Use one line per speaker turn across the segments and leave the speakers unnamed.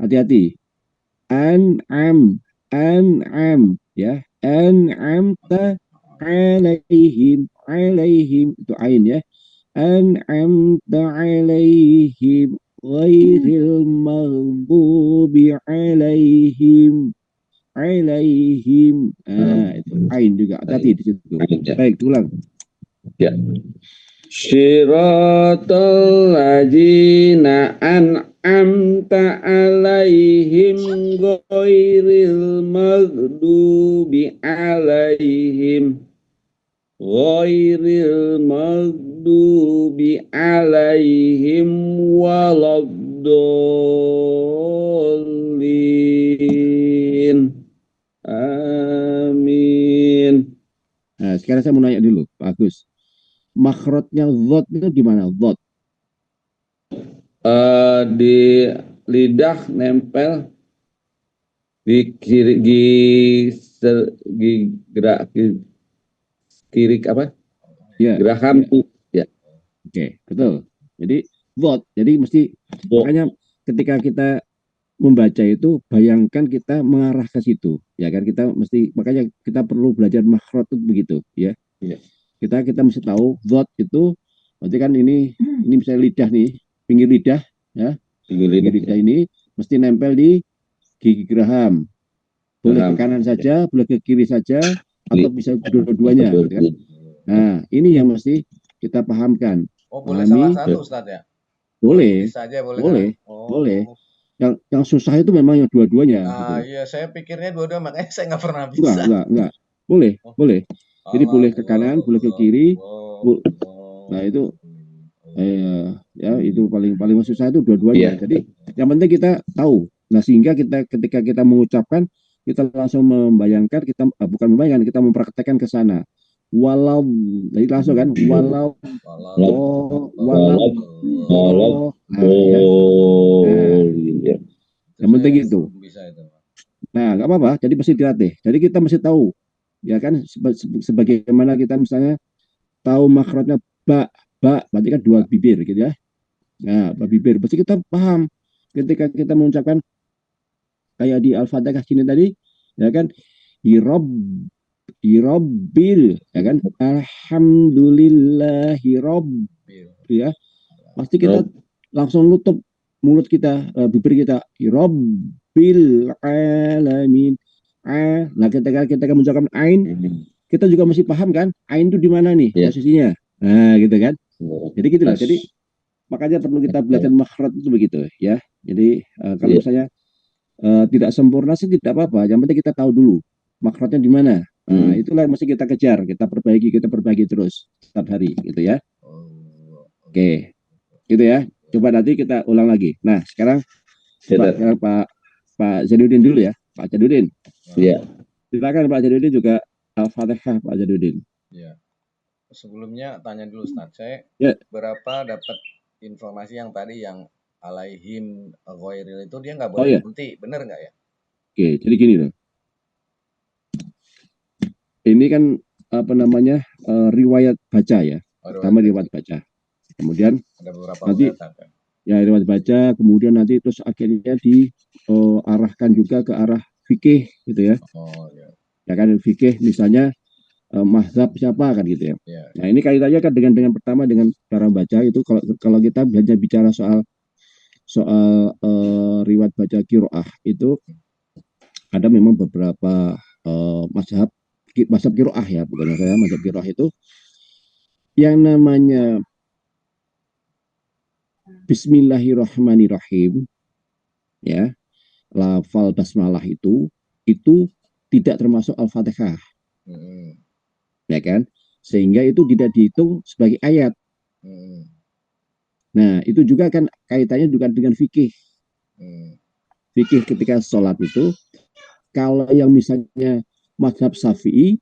Hati-hati. An'am, an'am, ya. An'amta alaihim, alaihim itu ain ya. An'amta alaihim ghairil maghdubi alaihim, alaihim. Itu ain juga. Hati-hati di situ. Baik, ulang.
Ya. Syiratal ladzina an'amta alaihim ghairil maghdubi alaihim waladdallin. Amin.
Nah, sekarang saya mau nanya dulu, Pak Agus. Makhrajnya dhot itu gimana? Dhot.
Di lidah nempel di gerak kiri apa?
Ya.
Geraham ya.
Oke, betul. Jadi dhot. Jadi mesti makanya ketika kita membaca itu bayangkan kita mengarah ke situ, ya kan? Kita mesti makanya kita perlu belajar makhraj itu begitu, ya.
Ya.
Kita mesti tahu dhot itu berarti kan ini misalnya lidah nih, pinggir lidah ya. Pinggir lidah ini mesti nempel di gigi geraham. Boleh ke kanan saja, boleh ke kiri saja, atau bisa dua-duanya. Gitu kan? Nah, ini yang mesti kita pahamkan.
Oh, boleh salah satu, Ustaz ya?
Boleh,
bisa aja,
boleh,
kan?
boleh. Yang susah itu memang yang dua-duanya. Gitu.
Iya, saya pikirnya dua-dua, makanya saya nggak pernah bisa.
Enggak. Boleh, boleh. Jadi boleh ke kanan, boleh ke kiri. Nah itu, ya itu paling susah itu dua-duanya. Jadi yang penting kita tahu. Nah sehingga ketika kita mengucapkan kita langsung membayangkan bukan membayangkan, kita mempraktekkan ke sana. Walau, jadi langsung kan, walau, ya. Yang penting itu. Nah, nggak apa-apa. Jadi mesti dilatih. Jadi kita mesti tahu, ya kan, sebagaimana kita misalnya tahu makhrajnya ba, berarti kan dua bibir, gitu ya. Nah, bibir, pasti kita paham ketika kita mengucapkan kayak di Al-Fatihah sini tadi, ya kan, Hirobbil, ya kan, alhamdulillahirobbil, ya, pasti kita langsung nutup mulut kita, bibir kita, Hirobbil alamin. Nah, ketika kita mengucapkan ain, kita juga mesti paham kan, ain itu di mana nih posisinya, nah gitu kan. Jadi gitu loh. Jadi makanya perlu kita belajar makhraj itu begitu ya. Jadi kalau misalnya tidak sempurna sih tidak apa-apa. Yang penting kita tahu dulu makhrajnya di mana. Nah, itulah yang mesti kita kejar, kita perbaiki terus setiap hari gitu ya. Oke. Gitu ya. Coba nanti kita ulang lagi. Nah, sekarang Pak Zainuddin dulu ya. Pak Zainuddin.
Iya.
Silakan Pak Zainuddin juga Al-Fatihah Pak Zainuddin.
Iya. Sebelumnya tanya dulu Ustaz, saya berapa dapat informasi yang tadi yang alaihim ghairil itu dia nggak boleh berhenti, bener nggak ya?
Oke, jadi gini loh. Ini kan apa namanya riwayat baca ya. Pertama riwayat baca. Kemudian
ada beberapa
nanti ya riwayat baca, kemudian nanti terus akhirnya diarahkan juga ke arah fikih gitu ya.
Oh ya.
Ya kan fikih misalnya mazhab siapa kan gitu ya. Nah ini kaitannya kan dengan pertama dengan cara baca itu kalau kita hanya bicara soal riwayat baca qiraah itu ada memang beberapa mazhab qiraah ya, bukan saya mazhab qiraah itu yang namanya Bismillahirrahmanirrahim ya, lafal basmalah itu tidak termasuk Al-Fatihah. Ya kan? Sehingga itu tidak dihitung sebagai ayat. Nah, itu juga kan kaitannya juga dengan fikih. Fikih ketika sholat itu, kalau yang misalnya mazhab Syafi'i,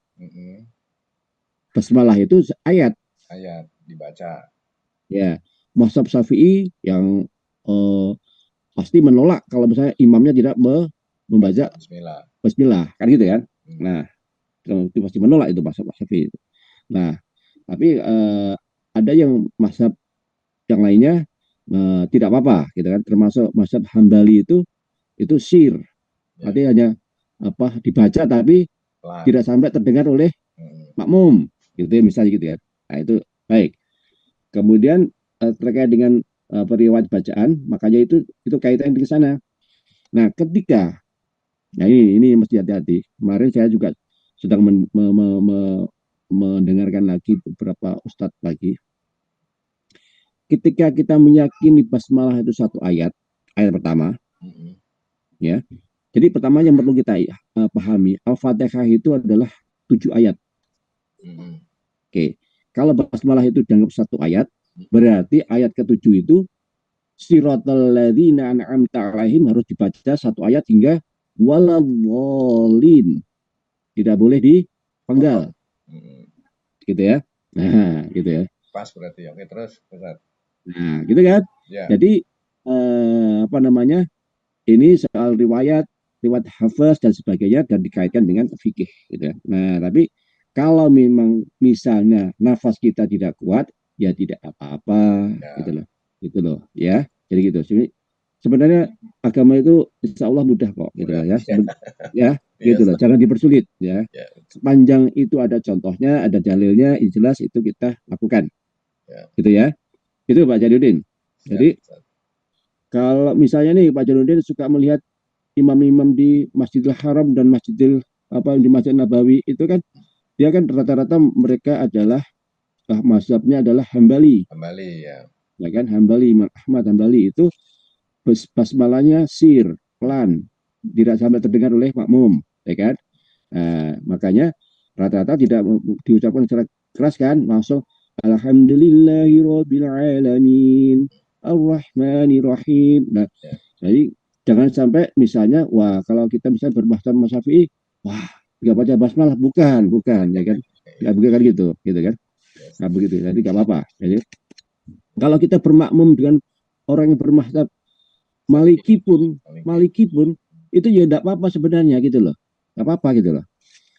basmalah itu ayat.
Ayat dibaca.
Ya, mazhab Syafi'i yang pasti menolak kalau misalnya imamnya tidak membaca Bismillah, kan gitu kan? Nah, itu pasti menolak itu mazhab Syafi'i. Nah, tapi ada yang mazhab yang lainnya tidak apa-apa gitu kan, termasuk mazhab Hambali itu itu sir. Artinya hanya dibaca tapi tidak sampai terdengar oleh makmum, gitu ya, misalnya gitu ya. Nah, itu baik. Kemudian terkait dengan riwayat bacaan, makanya itu kaitan di sana. Nah, ini mesti hati-hati. Kemarin saya juga sedang mendengarkan lagi beberapa ustadz lagi. Ketika kita meyakini basmalah itu satu ayat pertama, ya. Jadi pertama yang perlu kita pahami, Al-Fatihah itu adalah 7 ayat. Oke, kalau basmalah itu dianggap satu ayat, berarti ayat ke-7 itu Siratal ladzina an'amta 'alaihim harus dibaca satu ayat hingga waladhdallin. Tidak boleh dipenggal. Gitu ya. Nah, gitu ya.
Pas berarti. Oke, terus Ustaz.
Nah, gitu kan? Ya. Jadi ini soal riwayat hafaz dan sebagainya dan dikaitkan dengan fikih gitu ya. Nah, tapi kalau memang misalnya nafas kita tidak kuat, ya tidak apa-apa gitu loh ya. Jadi gitu. Sebenarnya agama itu insya Allah mudah kok gitu ya. Ya, gitu loh. Jangan dipersulit ya. Sepanjang itu ada contohnya, ada dalilnya, jelas itu kita lakukan. Gitu ya. Itu Pak Jadudin. Jadi kalau misalnya nih Pak Jadudin suka melihat imam-imam di Masjidil Haram dan di Masjid Nabawi itu kan dia kan rata-rata mereka adalah mazhabnya adalah Hambali. Ya kan, Hambali, Imam Ahmad Hambali itu basmalahnya sir, pelan, tidak sampai terdengar oleh makmum, ya kan? Nah, makanya rata-rata tidak diucapkan secara keras kan, langsung Alhamdulillahirabbil alamin, Ar-Rahmanir-Rahim. Nah, jadi jangan sampai misalnya, kalau kita bisa berbahasa Syafi'i, nggak baca basmalah, bukan, ya kan? Nggak begitu kan gitu kan? Nggak begitu, jadi nggak apa-apa. Jadi kalau kita bermakmum dengan orang yang bermazhab Maliki pun itu ya tidak apa-apa sebenarnya gitu loh, nggak apa-apa gitu loh.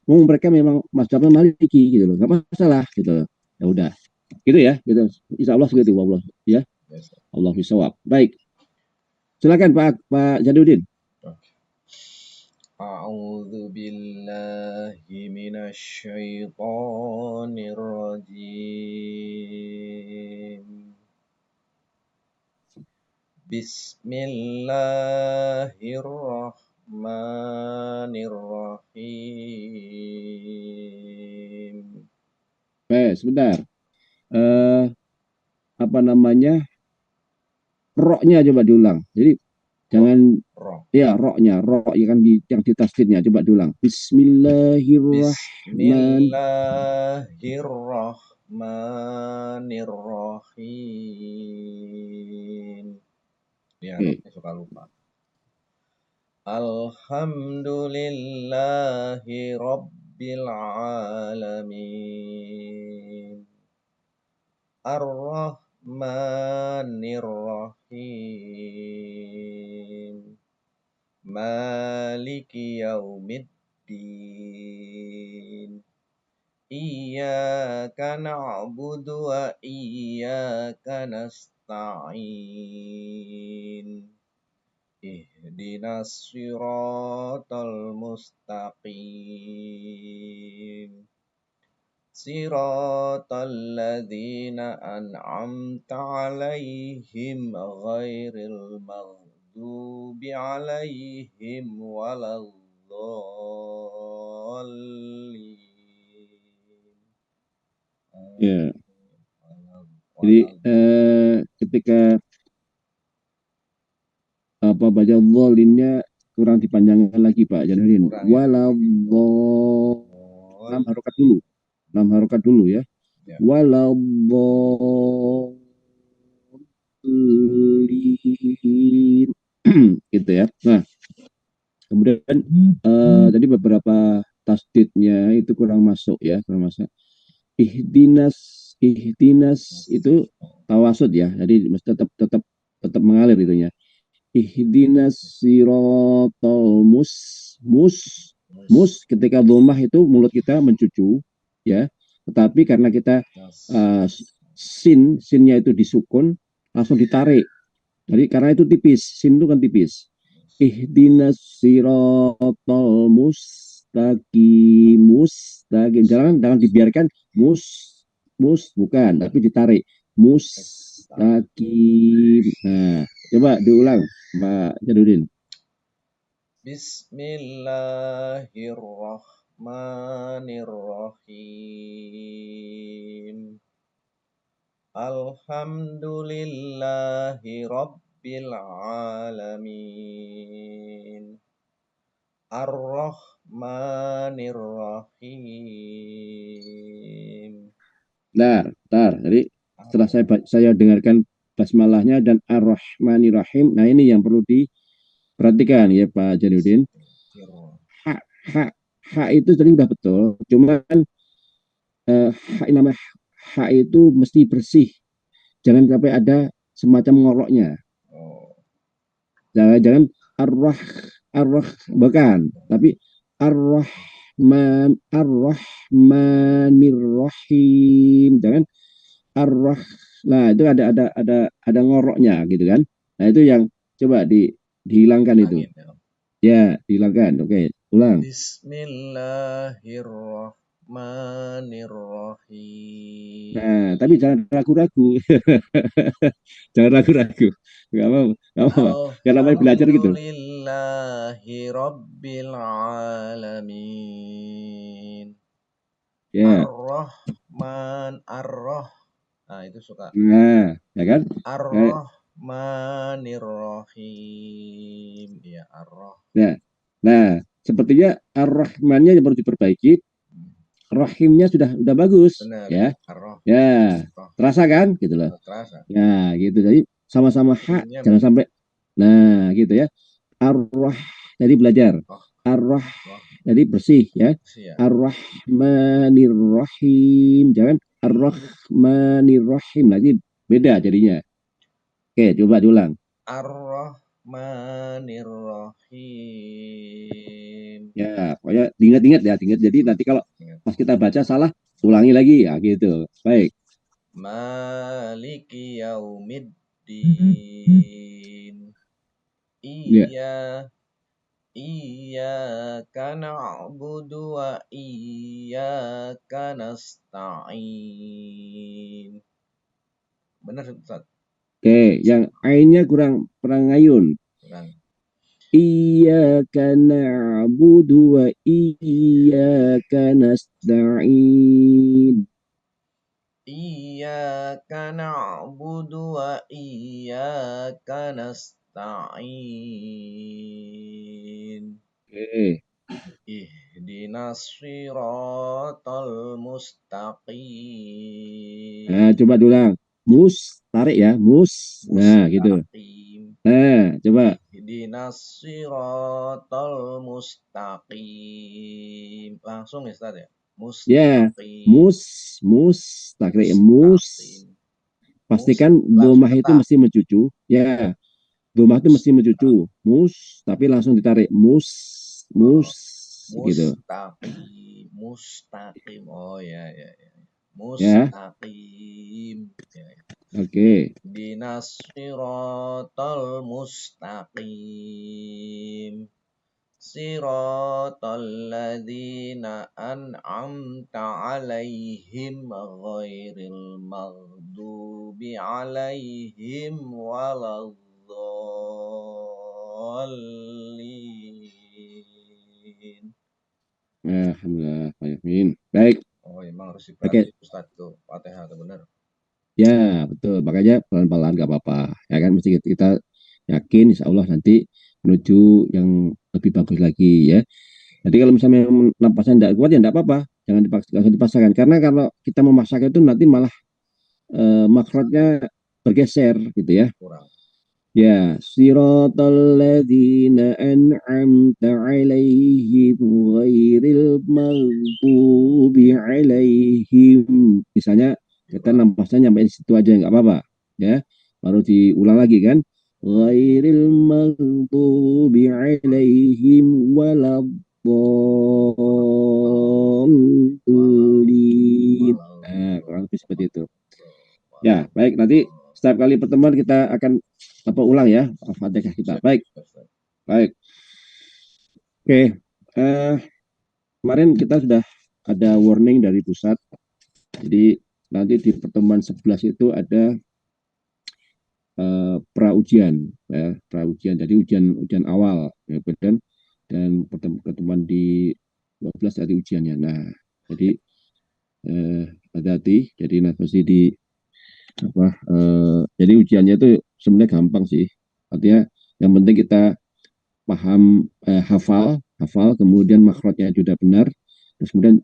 Mereka memang mazhabnya Maliki gitu loh, nggak masalah gitu loh. Ya udah, gitu ya, gitu. Insya Allah segitu, Allah ya. Allah bisawab. Baik, silakan Pak Jadudin.
A'udzu billahi minasy syaithanir rajim. Bismillahirrahmanirrahim.
Sebentar. Roknya coba diulang. Jadi jangan ya roknya ya kan yang di tasdidnya coba diulang.
Bismillahirrahmanirrahim. Ya, suka lupa. Alhamdulillahi rabbil alamin. Ar-Rahmanir-Rahim. Maliki yaumiddin. Iyyaka na'budu wa iyyaka nasta'in. Ihdinas siratal mustaqim. Siratal ladzina an'amta 'alaihim ghairil maghdubi 'alaihim waladdallin.
Ya. Jadi ketika baca dzalinnya kurang dipanjangkan lagi Pak Jadudin. Waladdallin. 6 harokat dulu ya. Waladdallin. Gitu ya. Nah, kemudian tadi beberapa tasdidnya itu kurang masuk ya, ihdinas itu tawasud ya, jadi mesti tetap mengalir itunya. Ihdinas siratal mus ketika dhammah itu mulut kita mencucu ya, tetapi karena kita sinnya itu disukun langsung ditarik, jadi karena itu tipis, sin itu kan tipis, ihdinas siratal mustaqim. Jangan dibiarkan bukan, tapi ditarik. Mustaqim. Nah, coba diulang, Pak Jadudin.
Bismillahirrahmanirrahim. Alhamdulillahi Rabbil Alamin. Ar-Rahmanir-Rahim.
Jadi setelah saya dengarkan basmalahnya dan Ar-Rahmanir-Rahim, nah ini yang perlu diperhatikan ya Pak Jadudin. Hak itu tadi udah betul, cuman hak itu mesti bersih. Jangan sampai ada semacam ngoroknya. Jangan bukan, tapi Ar-Rahmanir-Rahim. Jangan nah itu ada ngoroknya gitu kan. Nah itu yang coba dihilangkan itu. Ya, dihilangkan. Oke, ulang.
Bismillahirrahmanirrahim.
Nah, tapi jangan ragu-ragu. Jangan ragu-ragu. Enggak mau. Karena namanya belajar gitu.
Alhamdulillahi Rabbil Alamin.
Ya.
Nah, itu suka.
Nah, ya kan?
Ar-Rahmanir-Rahim. Ya,
Nah, sepertinya Ar-Rahmannya yang perlu diperbaiki. Rahimnya sudah bagus.
Benar,
ya. Ya, terasa kan? Gitu loh.
Terasa.
Ya, gitu. Jadi sama-sama hak, jangan sampai. Nah, gitu ya. Jadi belajar. Jadi bersih ya. Ar-Rahmanir-Rahim. Jangan Ar-Rahmanir-Rahim lagi, beda jadinya. Oke, coba diulang.
Ar-Rahmanir-Rahim.
Ya, pokoknya diingat ya. Jadi nanti kalau pas kita baca salah, ulangi lagi ya gitu. Baik.
Maliki yaumiddin. Iyyaka na'budu wa iyyaka nasta'in. Benar, Ustaz?
Oke, yang ainnya kurang ngayun. Iyyaka na'budu wa iyyaka nasta'in.
Iyyaka na'budu wa iyyaka nasta'in. Ihdinas siratal mustaqim.
Nah, coba diulang. Tarik ya, Nah, gitu. Nah, coba.
Ihdinas siratal mustaqim. Langsung ya, Ustaz ya?
Mustaqim. Pastikan domah itu mesti mencucu. Ya. Domah itu mesti mencucu. Tapi langsung ditarik. Gitu.
Mustaqim. Oh ya.
Mustaqim. Oke.
Dinas siratal mustaqim. Siratal ladzina an'amta 'alaihim ghairil maghdubi alaihim waladdallin.
Alhamdulillah, baik.
Oh, emang harus diperhatikan Ustaz tuh, Fatihah itu benar.
Ya, betul. Makanya pelan-pelan gak apa-apa. Ya kan, mesti kita yakin insya Allah nanti menuju yang lebih bagus lagi ya. Jadi kalau misalnya napasnya tidak kuat ya tidak apa-apa. Jangan dipaksakan. Karena kalau kita memaksakan itu nanti malah makhrajnya bergeser gitu ya.
Kurang.
Ya, siratal ladzina an'amta 'alaihim ghairil maghdubi 'alaihim. Misalnya kita napasnya nyampe situ aja nggak apa-apa ya. Baru diulang lagi kan. Ghairil maghdubi 'alaihim waladdallin. Nah, kurang lebih seperti itu. Ya, baik, nanti setiap kali pertemuan kita akan ulang ya Al-Fatihah kita. Baik. Baik. Oke. Kemarin kita sudah ada warning dari pusat. Jadi nanti di pertemuan 11 itu ada pra ujian, ya, pra ujian. Jadi ujian awal, ya, dan pertemuan di 12 ada ujiannya. Nah, jadi hati-hati. Jadi nanti jadi ujiannya itu sebenarnya gampang sih. Artinya yang penting kita paham, hafal, kemudian makhrajnya juga benar. Terus kemudian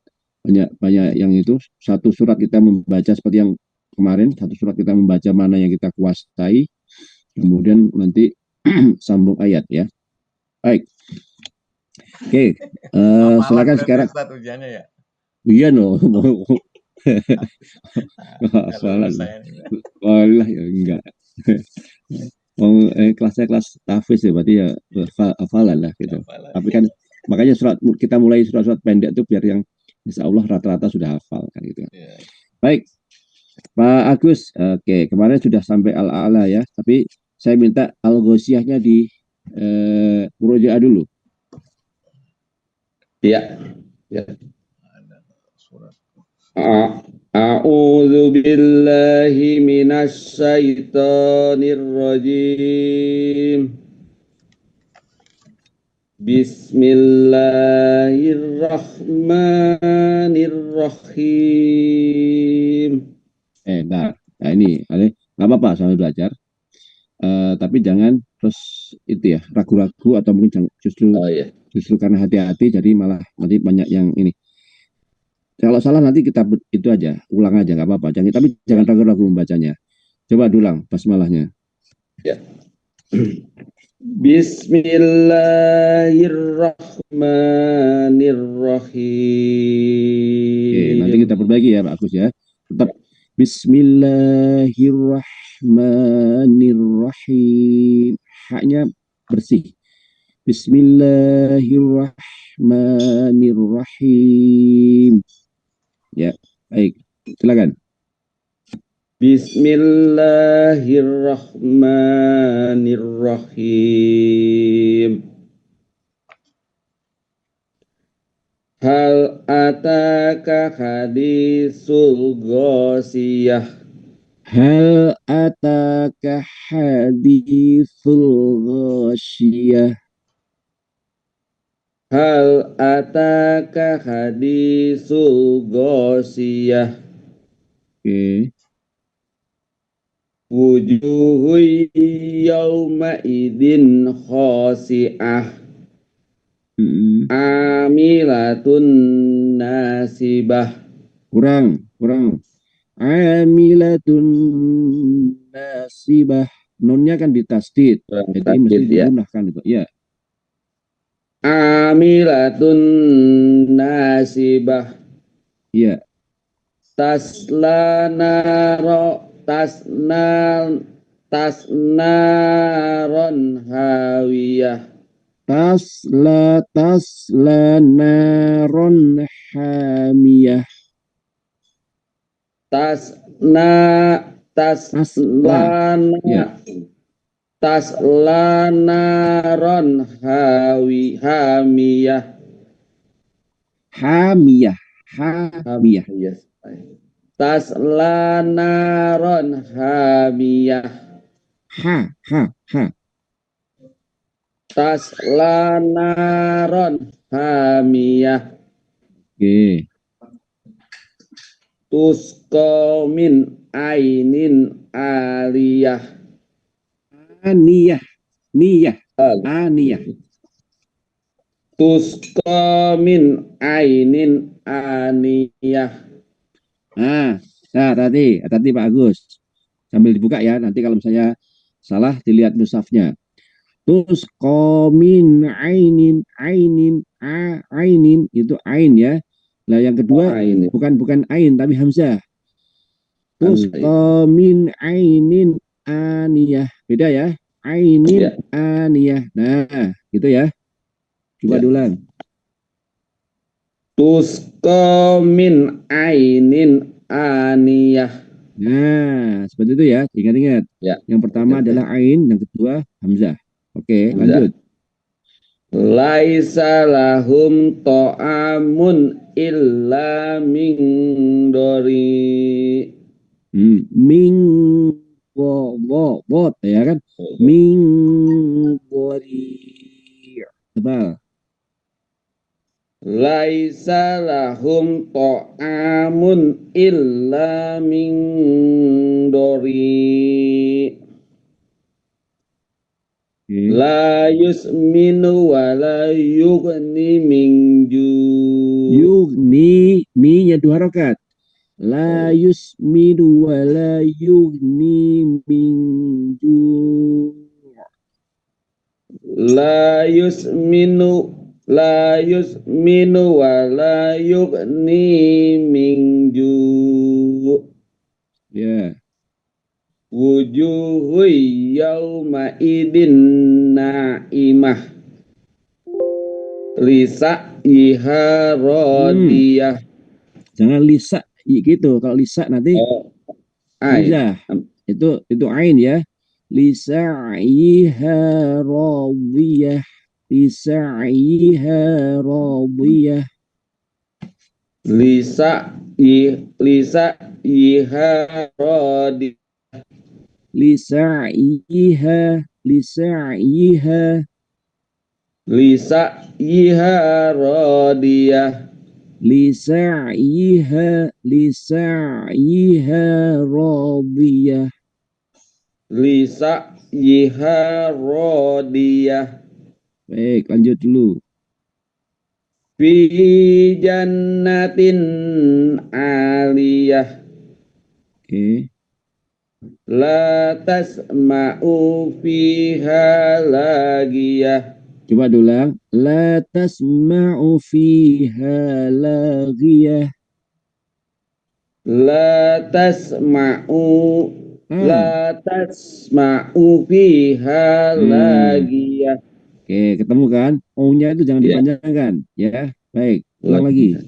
banyak yang itu satu surat kita membaca seperti yang kemarin, satu surat kita membaca mana yang kita kuasai, kemudian nanti sambung ayat ya. Baik. Oke, silakan sekarang.
Ujiannya ya?
Iya no. Salah. Walah ya enggak. Kelasnya kelas tahfiz ya, berarti ya hafalan lah gitu. Tapi kan makanya kita mulai surat-surat pendek itu biar yang insya Allah rata-rata sudah hafal kan gitu. Yeah. Baik, Pak Agus. Oke, kemarin sudah sampai al-a'la ya, tapi saya minta al-ghoshiyahnya di murojaah dulu.
Iya. Ya. A'udzu billahi minasy syaithanir rajim. Bismillahirrahmanirrahim.
Nah ini nggak apa-apa sambil belajar. Tapi jangan terus itu ya ragu-ragu atau mungkin justru karena hati-hati jadi malah nanti banyak yang ini. Kalau salah nanti kita itu aja ulang aja nggak apa-apa. Tapi jangan ragu-ragu membacanya. Coba dulang basmalahnya.
Ya. Bismillahirrahmanirrahim.
Oke, nanti kita perbaiki ya Pak Agus ya. Tetap Bismillahirrahmanirrahim. Haknya bersih. Bismillahirrahmanirrahim. Ya, baik. Silakan.
Bismillahirrahmanirrahim. Hal ataka hadisul ghasyiyah.
Hal ataka hadisul ghasyiyah.
Hal ataka hadisul ghasyiyah.
Oke.
Wujuhu yawma idin khasi'ah. Amilatun nasibah.
Kurang. Amilatun nasibah. Nunnya kan ditasdid. Jadi mesti digunakan itu. Ya.
Amilatun nasibah.
Iya.
Tasnaron hawiyah.
Tasla naron hamiyah.
Tasla naron hamiyah.
Hamiyah.
Tasla naron hamiyah.
Ha.
Tasla naron hamiyah.
Oke.
Tusqa min ainin aliyah.
Aniyah.
Tusqa min ainin aniyah.
Nah, tadi Pak Agus. Sambil dibuka ya, nanti kalau misalnya salah dilihat mushafnya. Tusqa min ainin itu ain ya. Nah, yang kedua bukan ain tapi hamzah. Tusqa min ainin aniyah. Beda ya. Ainin aniyah. Nah, gitu ya. Coba dulang.
Tusqa min ainin aniyah.
Nah, seperti itu ya. Ingat-ingat. Yang pertama adalah ain, yang kedua hamzah. Oke, lanjut.
Laisa lahum ta'amun illa min dori.
Min bot ya kan? Min dori. Tebal.
Laisa lahum ta'amun illa min dori. La yusminu wa la yughni min ju.
Yugni, ni-nya 2 harokat. La yusminu wa la yugni min ju.
La yusminu wa la yughni min ju.
Ya.
Wujuhu yawma idin na'imah lisa iha radiyah.
Jangan lisa gitu. Kalau lisa nanti hamzah. Itu ain ya. Lisa iha radiyah. Lisa iha radiyah.
Lisa iha radiyah.
Lisa'iha lisa'iha
radiyah.
lisa'iha radiyah.
Lisa'iha radiyah.
Baik, lanjut dulu.
Fi jannatin aliyah.
Oke.
La tasma'u fiha lagiyah.
Coba ulang. La tasma'u fiha lagiyah.
La tasma'u fiha lagiyah.
Oke, ketemu kan? O-nya itu jangan dipanjangkan, ya. Baik, ulang lagi.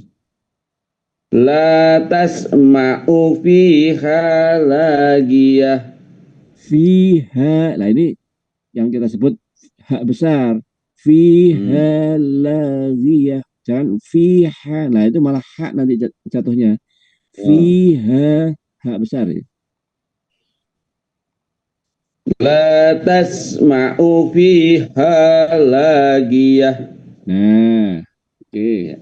La tasma'u fiha lagiyah.
Fiha. Nah, ini yang kita sebut hak besar. Fiha lagiyah. Jangan fiha. Nah, itu malah hak nanti jatuhnya. Fiha hak besar ya.
La tasma'u fiha lagiyah.
Nah, oke.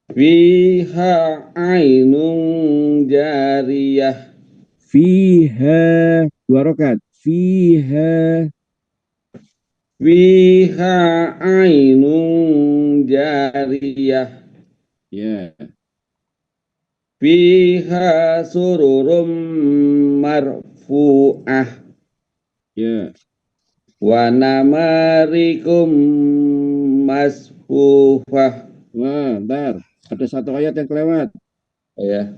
Fiha ainun jariyah.
Fiha 2 rokat. Fiha
ainun jariyah.
ya.
Fiha sururum marfu'ah.
Ya.
Wa namarikum masfufah.
Wah, bentar. Ada satu ayat yang kelewat.
Ya.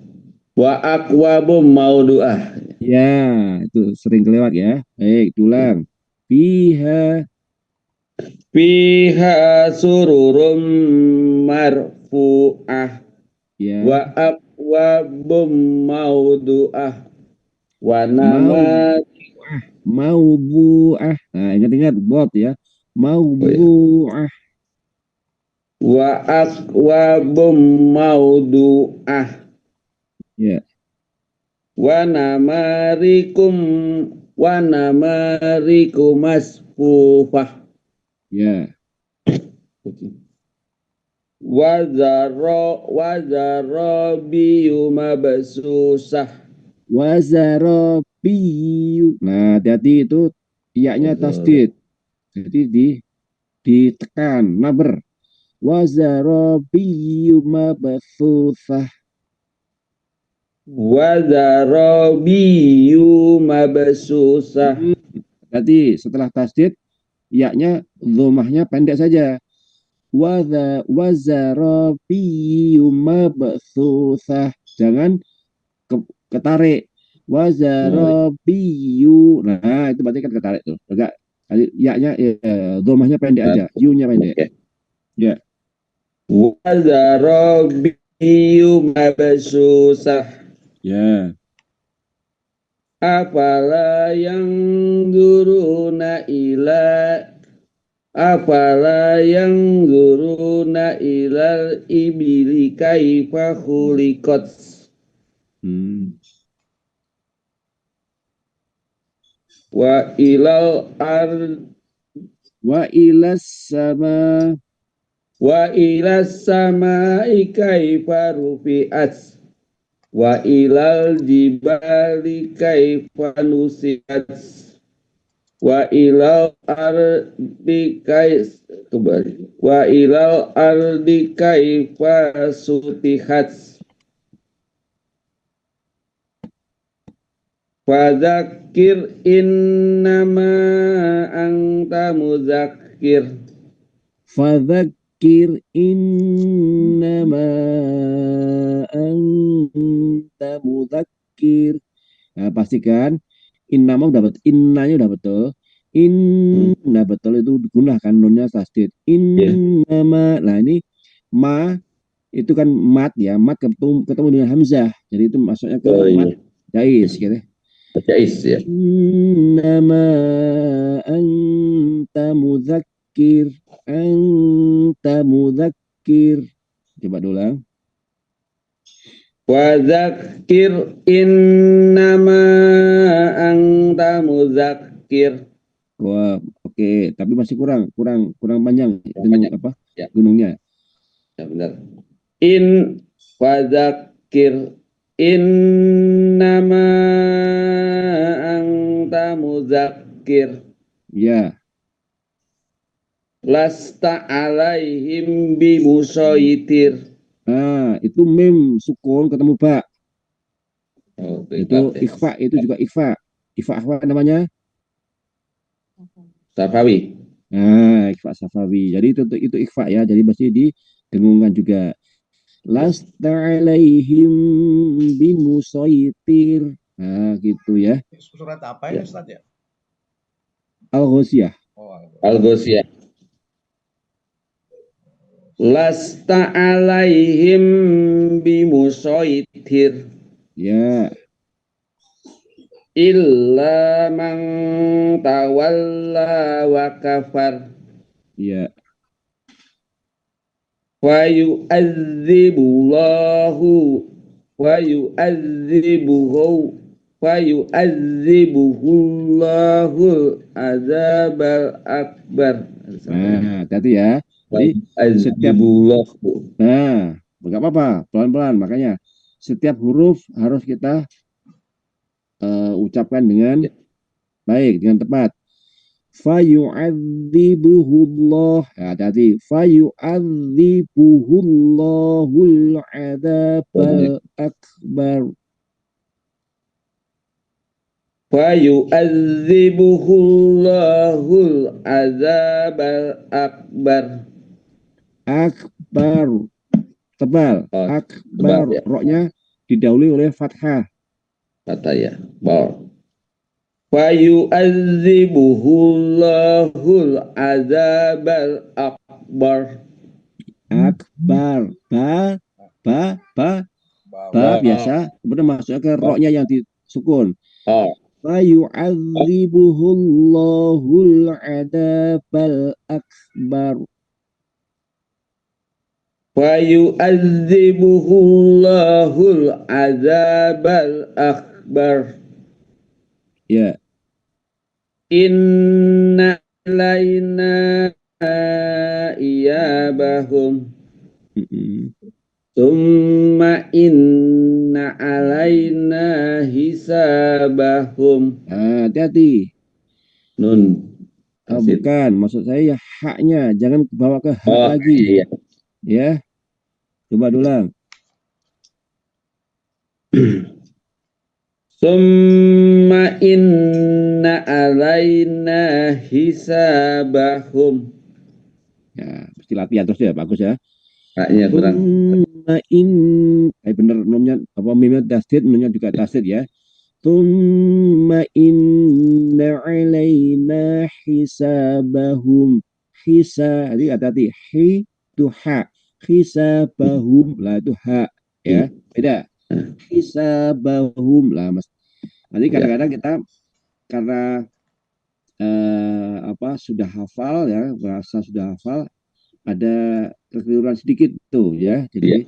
Wa akwabum maudu'ah.
Ya, itu sering kelewat ya. Baik, tulang. Fiha
Sururum marfu'ah.
ya.
Wa akwabum maudu'ah. Wa
Maubu'ah. Nah, ingat-ingat bot ya. Maubu'ah.
Wa akwabum maudu'ah.
Ya.
Wa namarikum masfufah.
Ya.
Wa zarabiyu mabsusah.
Wa zarabiyu. Nah, hati-hati itu iyanya tasdid. Jadi ditekan, naber. Wa zarabiyu mabsusah.
Wa zarabiyu mabsusah.
Berarti setelah tasdid iyanya dhammahnya pendek saja. Wa zarabiyu mabsusah. Jangan ketarik. Wa zarabiyu. Nah, itu berarti kan ketarik tuh. Agak iyanya dhammahnya pendek aja, yu-nya pendek. Ya.
Wa zarabiyu mabsusah.
Ya.
Afala yang duruna ilal ibili kaifa khuliqat. Wa ilal sama kaifa rufi'at. Wa ilal jibali kaifa nusibat. Wa ilal ardi kaifa sutihat. Fadzakir innama anta mudzakir.
Fadzakir innama anta mudzakir. Nah, pastikan innama udah betul, innanya udah betul. Inna betul itu digunakan nunnya tasdid. Innama. Nah, ini ma itu kan mat ya, mat ketemu dengan hamzah. Jadi itu masuknya ke mat jais gitu.
Jais ya.
Innama anta mudzakir. Anta mudzakir. Coba ulang.
Wadzakir innama anta mudzakir.
Wah, oke, tapi masih kurang panjang dengan apa? Ya. Gunungnya.
Ya benar. Wadzakir innama anta mudzakir.
Ya.
Lasta alaihim bimusaitir.
Nah, itu mim sukun ketemu ba.
Oh,
itu ikhfa, itu juga ikhfa. Ikhfa apa namanya?
Safawi.
Nah, ikhfa safawi. Jadi itu ikhfa ya. Jadi pasti didengungkan juga. Lasta alaihim bimusaitir. Nah, gitu ya.
Surat apa ya, Ustaz ya?
Al-Ghasyiyah.
Al-Ghasyiyah. Lasta alaihim bimusaitir.
Ya.
Illa man tawalla wa kafar.
Ya.
Wa yu'adzibullahu azabal akbar.
Nah, hati ya. Jadi setiap nggak apa-apa, pelan-pelan. Makanya setiap huruf harus kita ucapkan dengan baik, dengan tepat. Fayu'adzibuhullah. Hati-hati. Fayu'adzibuhullahul adzabal akbar.
Fayu'adzibuhullahul adzabal akbar.
Akbar. Tebal. Akbar. Ya. Roknya didahului oleh fathah.
Fathah ya. Bawah. Fayu'adzibuhullahul adzabal akbar.
Akbar. Ba biasa. Kemudian masuknya ke roknya yang disukun. Fayu'adzibuhullahul adzabal akbar.
Fayu'adzibuhullahul adzabal akbar.
Ya.
Inna alaina iyabahum. Summa inna alaina hisabahum.
Hati-hati.
Nun.
Bukan, maksud saya ya haknya, jangan bawa ke hak lagi. Iya. Ya. Coba ulang.
Summa inna alaina hisabahum.
Ya, mesti latihan terus ya, bagus ya.
Haknya kurang.
Bener nomnya apa mimnya tasdid, nomnya juga tasdid ya. Tsumma inna alaina hisabahum. Jadi hati-hati, itu ha. Hisabahum lah itu ha ya. Beda. Hisabahum lah Mas. Nanti kadang-kadang kita karena sudah hafal ya, bahasa sudah hafal, ada kekeliruan sedikit tuh ya. Jadi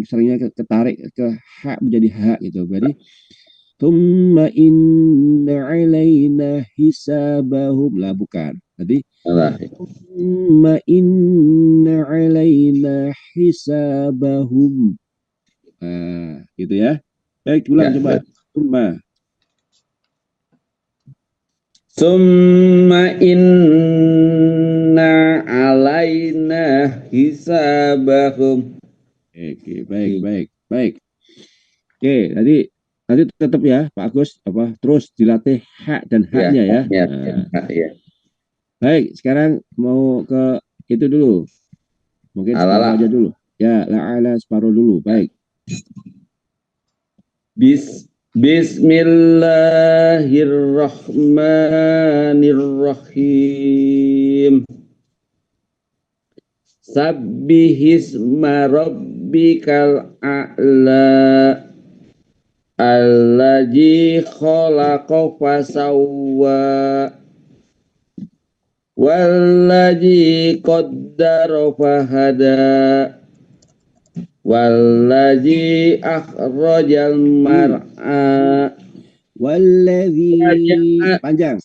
seringnya ketarik ke hak menjadi hak gitu. Jadi thumma inna alaina hisabahum lah, bukan. Jadi thumma inna alaina hisabahum. Gitu ya. Baik, ulang coba.
Summa inna alaina hisabahum.
Oke, baik. Oke, nanti tetap ya Pak Agus, terus dilatih hak dan haknya ya. Baik, sekarang mau ke itu dulu. Mungkin separuh aja dulu. Ya, la'ala separuh dulu. Baik.
Bismillahirrahmanirrahim. Sabbihisma rabbikal a'la alladzi khalaqa fasawwa walladzi qaddara fahada walladzi akhrajal mar'a
panjang.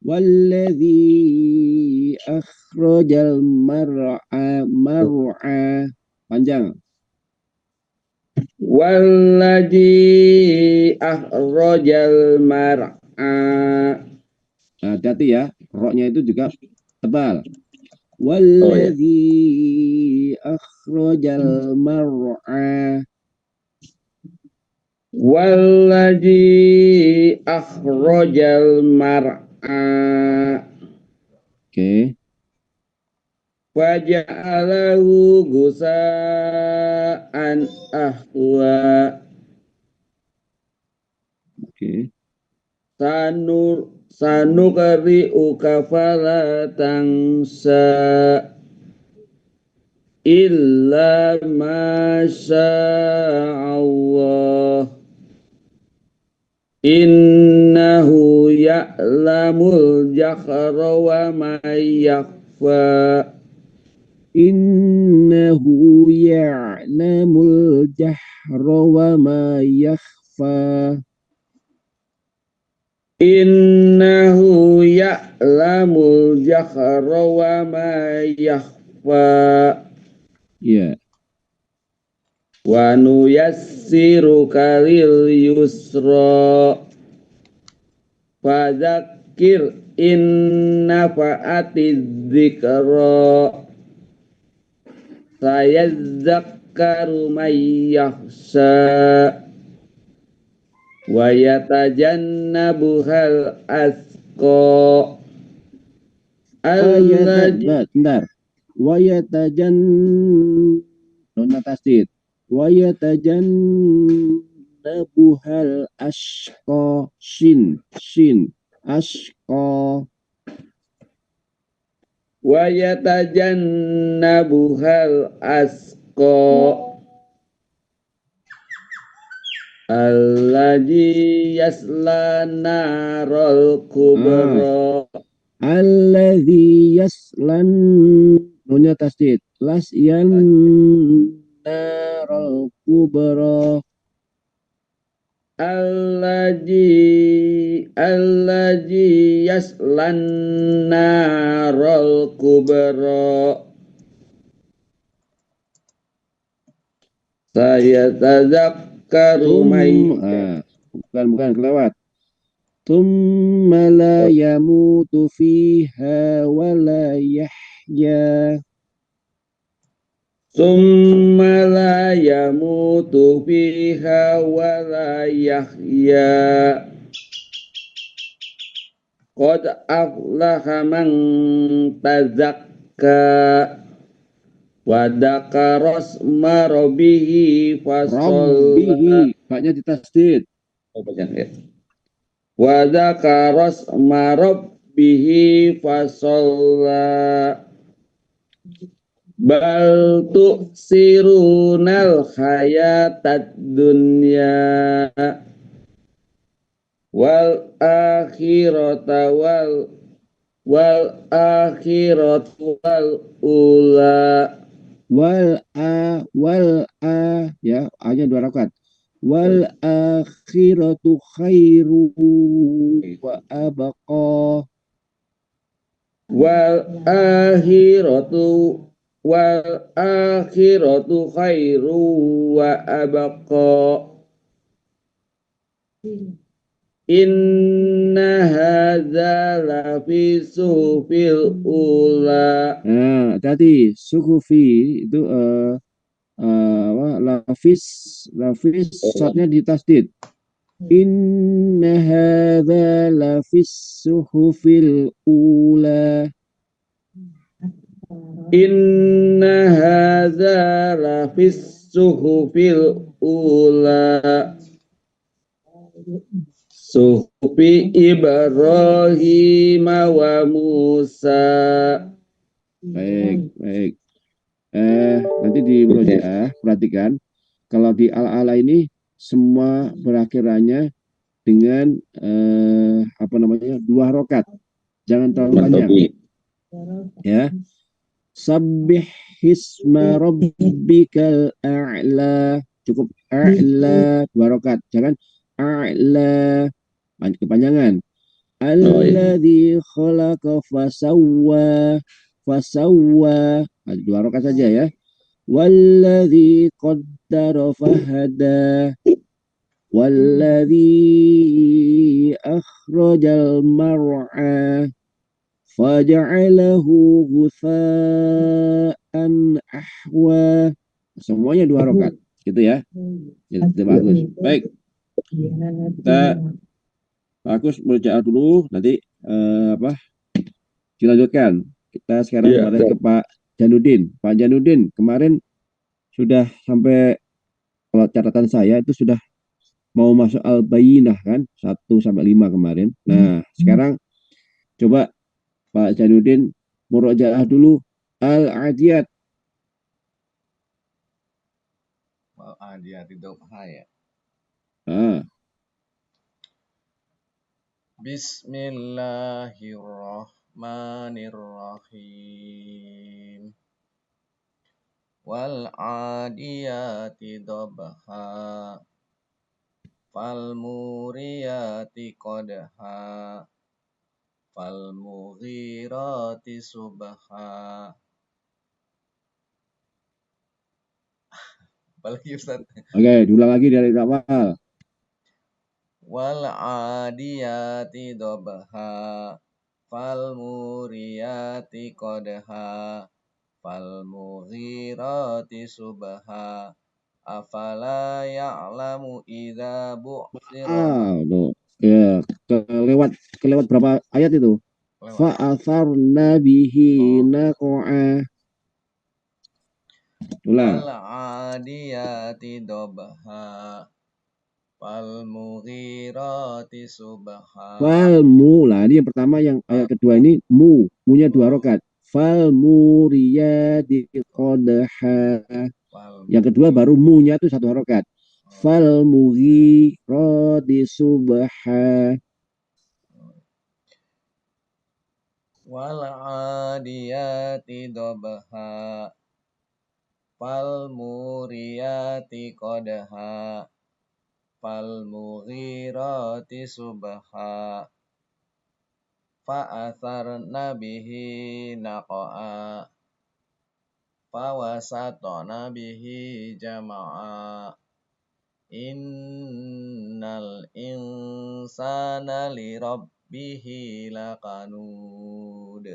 Walladzi akhrajal mar'a panjang.
Walladzi akhrajal mar'a.
Hati-hati ya, roknya itu juga tebal. Walladzi akhrajal mar'a.
Walladzi akhrajal mar'a.
Oke.
Faja'alahu gusa'an ahwa.
Oke.
Sanukri'uka fala tansa illa ma Allah. Innahu ya'lamul jahra wa ma yakhfa.
Innahu ya'lamul jahra wa ma yakhfa.
Innahu ya'lamul jahra wa ma yakhfa.
Ya.
Wa nuyassiruka lil yusra fadzakir in nafa'atiz dzikra sayadzakkaru may yakhsha wa yatajannabuhal asqa
bentar. Wa yatajannabuhal wa yatajannabuhal ashqa shin ashqa
wa yatajannabuhal asqa alladzi yasla narul kubra
alladzi yaslan nunnya tasdid lasyan narul kubra
alladzi yaslan narul kubra saya tadzakkaru
bukan kelewat. Tsumma la yamutu fiha wa la yahya.
Tsumma la yamutu fiha wa la yahya. Qad aflaha man tazakka wa dzakara asma rabbih fasalla.
Baknya ditasdid.
Wa dzakara asma rabbih fasalla. Bal tu'sirunal hayatad dunya wal akhirata wal akhiratu wal ula.
Ya, hanya 2 rakaat. Wal akhiratu khairu wa abqa.
Wal akhiratu khairu wa abqa. Inna hadza lafi suhufil ula.
Nah, hati-hati. Suhufi itu lafis shotnya di tasdid. Inna hadza lafis suhufil ula.
Inna hadza lafis suhufil ula. Suhufi Ibrahim wa Musa.
Baik. Nanti di murojaah perhatikan kalau di ala-ala ini semua berakhirannya dengan 2 rakaat. Jangan terlalu panjang. Ya. Sabbih hisma rabbikal a'la. Cukup a'la 2 rakaat. Jangan a'la kepanjangan. Alladzi khalaqa fasawwa 2 rakaat saja ya. Walladzi qaddara fahada. Walladzi akhrajal mar'a faja'alahu ghutha'an ahwa. Semuanya 2 rakaat gitu ya. Itu bagus. Baik. Kita bagus berjalan dulu nanti dilanjutkan. Kita sekarang kembali ke Pak Janudin. Pak Janudin, kemarin sudah sampai, kalau catatan saya itu sudah mau masuk al-bayinah kan, 1-5 kemarin. Nah, sekarang coba Pak Janudin murojaah dulu al-adiyat.
Al-adiyat itu ya. Bismillahirrahmanirrahim. Wal adiyati dhabha. Fal muriyati qadha. Fal mughirati subha. Apalagi Ustaz?
Oke, diulang lagi dari awal.
Wal adiyati dhabha. Fal muriyati qadha. Fal mughirati subha. Afala ya'lamu idza bu'thira.
Ya, kelewat berapa ayat itu? Fa'atharna bihi naqa'a.
Wal adiyati dhabha. Fal mughirati subha.
Lah ini yang pertama, yang ayat kedua ini munya 2 rakaat. Fal muriyati qadha. Yang kedua baru munya itu 1 rakaat. Fal mughirati subha.
Wal adiyati dhabha. Fal muriyati qadha. Fal mughirati subha. Fa'atharna bihi naqa'a. Fawasatna bihi jama'a. Innal insana li rabbihi laqanud.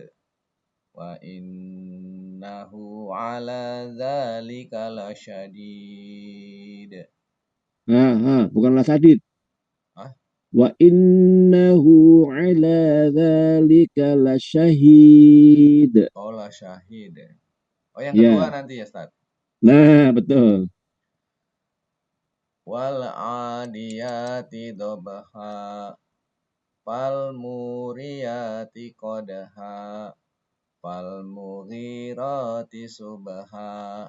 Wa innahu ala dzalika lasyadid.
Bukanlah sadid. Wa innahu ala dzalika lasyahid.
Oh, lasyahid. Oh, yang kedua nanti ya, Ustaz.
Nah, betul.
Wal adiyati dhabha. Fal muriyati qadha. Fal mughirati subha.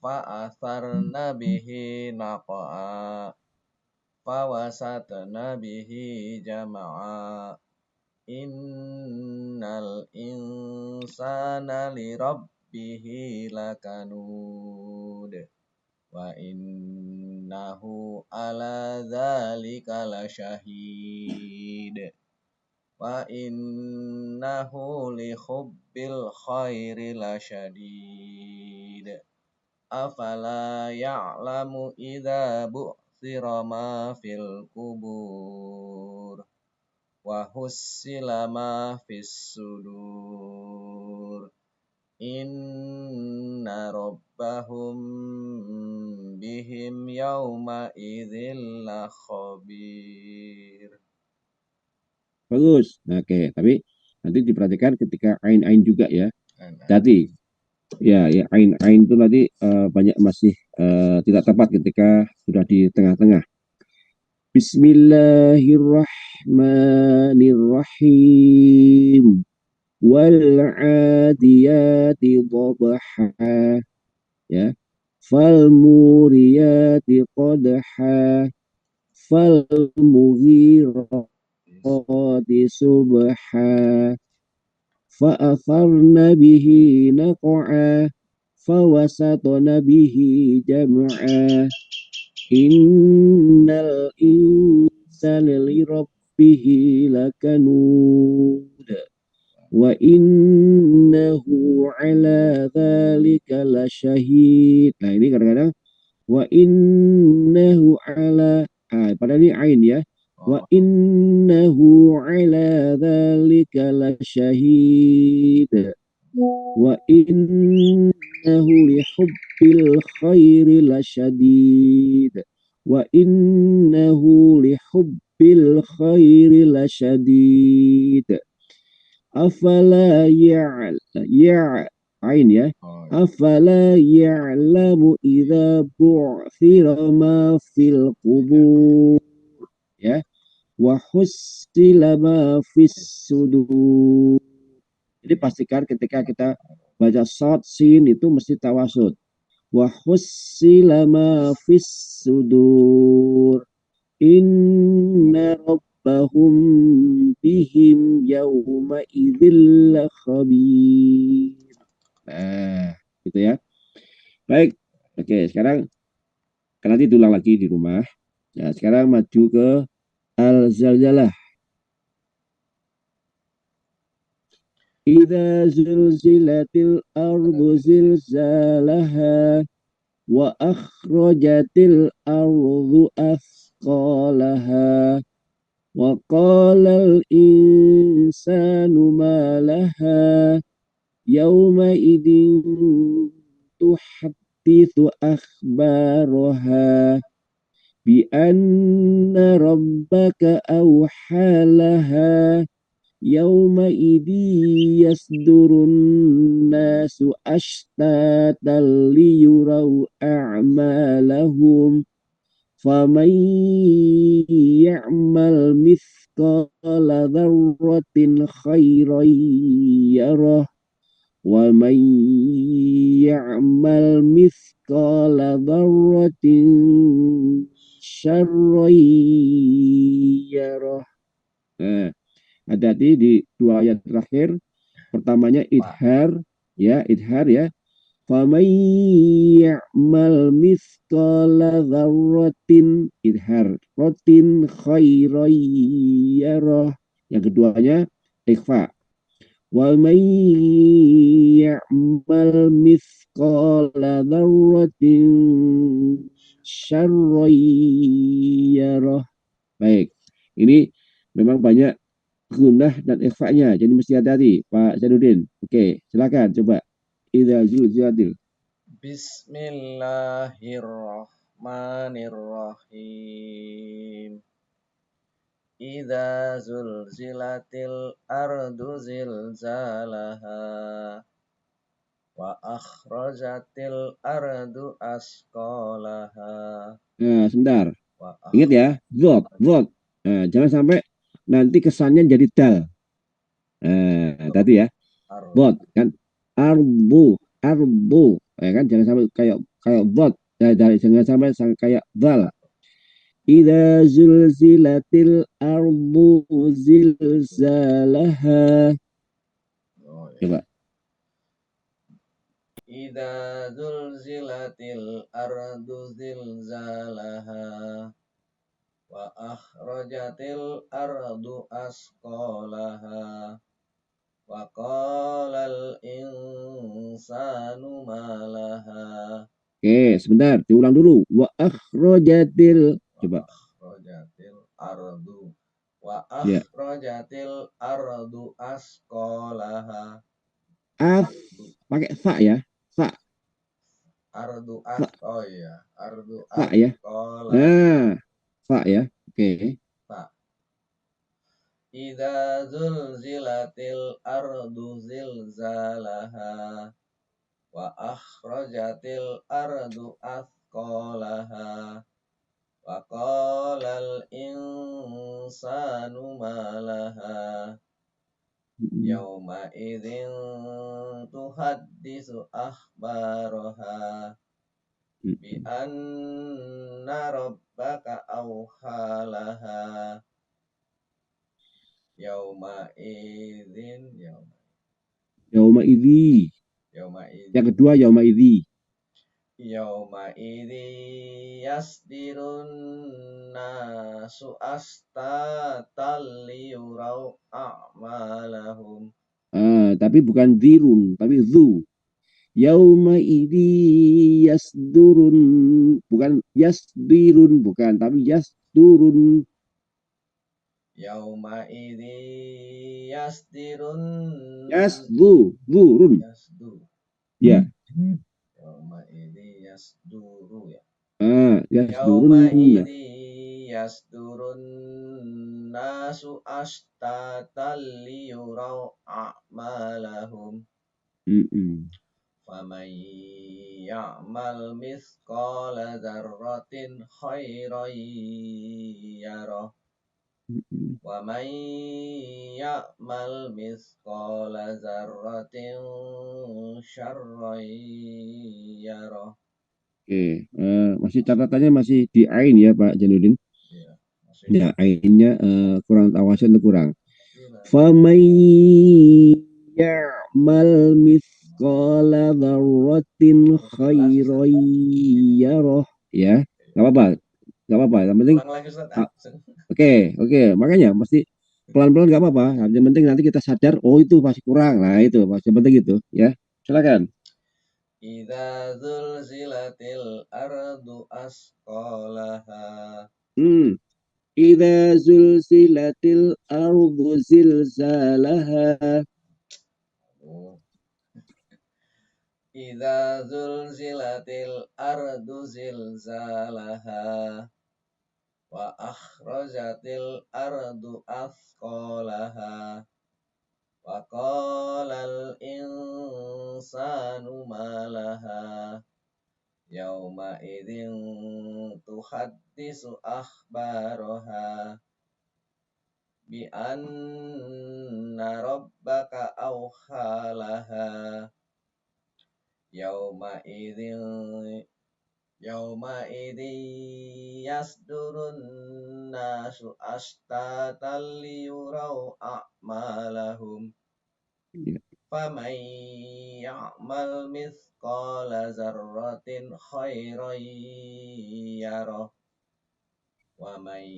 Fa'atharna bihi naqa'a. fawasatna bihi jama'a innal insana li rabbihi lakanud wa innahu ala dzalika lasyahid wa innahu li hubbil khairi lasyadid afala ya'lamu idza bu'thira ma fil kubur wa hussila ma fis sudur inna rabbahum bihim yawma idzil khabir.
Bagus. Oke, tapi nanti diperhatikan ketika ain juga ya. Jadi ya ain itu nanti banyak masih tidak tepat ketika sudah di tengah-tengah. Bismillahirrahmanirrahim. Wal'adiyati dhabha, ya. Falmuriyati qadha, falmughirati subha, fa'atharna bihi naq'a, fawasatna bihi jam'a, innal insana li rabbihi lakanud wa innahu ala dzalika lasyahid. Nah, ini kadang-kadang wa innahu ala, pada ini ain ya. Wa innahu ala dzalika lasyahid wa innahu li hubbil khairi lasyadid wa innahu li hubbil khairi lasyadid afala ain ya, afala ya'lamu idza bu'thira ma fil qubur, ya, wa hussila ma fis sudur. Jadi pastikan ketika kita baca shad sin itu mesti tawasud. Wa hussila ma fis sudur inna rabbahum bihim yawma idzil khabir. Nah, gitu ya. Baik. Oke, sekarang nanti diulang lagi di rumah. Ya, sekarang maju ke al-zalzalah. Idza zulzilatil ardu zilzalaha wa akhrajatil ardu athqalaha wa qala al insanu ma laha yawma idin tuhaddithu akhbaraha bi anna rabbaka awhalaha yawma idhi yasdurun nasu ashtatan liyuraw a'malahum faman ya'mal mithqala dzarratin khairan yarah wa man ya'mal mithqala dzarratin syarran yarah. Nah, hati-hati di dua ayat terakhir. Pertamanya idhar ya, faman ya'mal mithqala dzarratin, idhar, rotin khairan yarah. Yang keduanya ikhfa, wa man ya'mal mithqala dzarratin syarran yarah. Baik, ini memang banyak gunnah dan ikhfa-nya, jadi mesti hati-hati Pak Zainuddin. Oke, silakan coba. Idza zulzilatil.
Bismillahirrahmanirrahim. Idza zulzilatil ardu zilzalaha wa akhrajatil ardu asqalaha.
Nah, sebentar. Ingat ya, dzot. Nah, jangan sampai nanti kesannya jadi dal. Tadi ya, dzot kan, arbu, ya kan, jangan sampai kayak dzot. Jangan sampai kayak dal. Idza zulzilatil ardu zilzalaha.
Oh, ya.
Coba.
Idza zulzilatil ardu zilzalaha wa akhrajatil ardu asqalaha wa qalal insanu malaha.
Oke, sebentar, diulang dulu. Wa akhrajatil. Coba.
Akhrajatil ardu wa
Ya.
akhrajatil ardu asqalaha.
Pakai fa ya. Fa.
Ardu
Fa.
oh iya, ardu
Fa ya.
asqalaha.
Nah, fa ya. Oke.
Fa. Idza zulzilatil ardu zilzalaha wa akhrajatil ardu athqalaha wa qalal insanu malaha yauma idzin tuhaddisu akhbaraha bi anna rabbaka awhalaha yauma idzin
Yauma idzi. Yang kedua yauma idzi.
yauma idzi yasdirun nasu astatal liyurau a'malahum.
Tapi bukan dirun, tapi zu. Yauma idzi yasdurun, bukan yasdirun, bukan, tapi yasdurun.
Yauma idzi yasdirun
Zurun. Ya.
Yauma idzi yasduru ya.
Yasdurun.
Yauma idzi yasdurun nasu ashtatal liyurau a'malahum. Faman ya'mal mithqala dzarratin khairan yarah wa man ya'mal mithqala dzarratin syarran yarah.
Oke, masih catatannya masih di ain ya Pak Janudin.
Iya,
ya ainnya kurang awasan kurang. Faman ya'mal mithqala dzarratin khairan yarah, ya. Enggak apa-apa. Enggak apa-apa. Yang penting Oke, makanya mesti pelan-pelan nggak apa-apa. Yang penting nanti kita sadar, oh itu masih kurang. Nah itu masih penting itu, ya. Silakan.
Idza zulzilatil ardu asqalaha.
Idza zulzilatil ardu zilzalaha.
Idza zulzilatil ardu zilzalaha wa akhrajatil ardu athqalaha wa qalal insanu malaha yauma idzin tuhaddisu akhbaraha bi anna rabbaka awhalaha yauma idzin yasdurun nasu ashtatal liyurau a'malahum. Faman ya'mal mithqala dzarratin khairan yarah wa man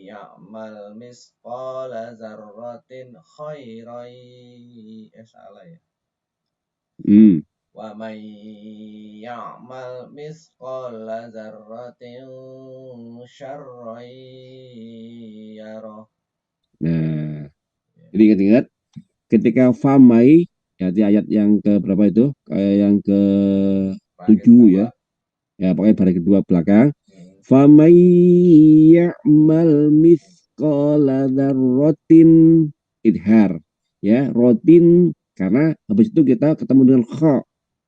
ya'mal mithqala dzarratin khairan salah ya. Wa man ya'mal mithqala dzarratin syarran yarah.
Nah, jadi ingat-ingat ketika famai ya di ayat yang ke berapa itu? Kayak yang ke 7 ya. Ya, pokoknya baris kedua belakang. Famai ya'mal mithqala dzarratin idhar. Ya, rotin karena habis itu kita ketemu dengan kha.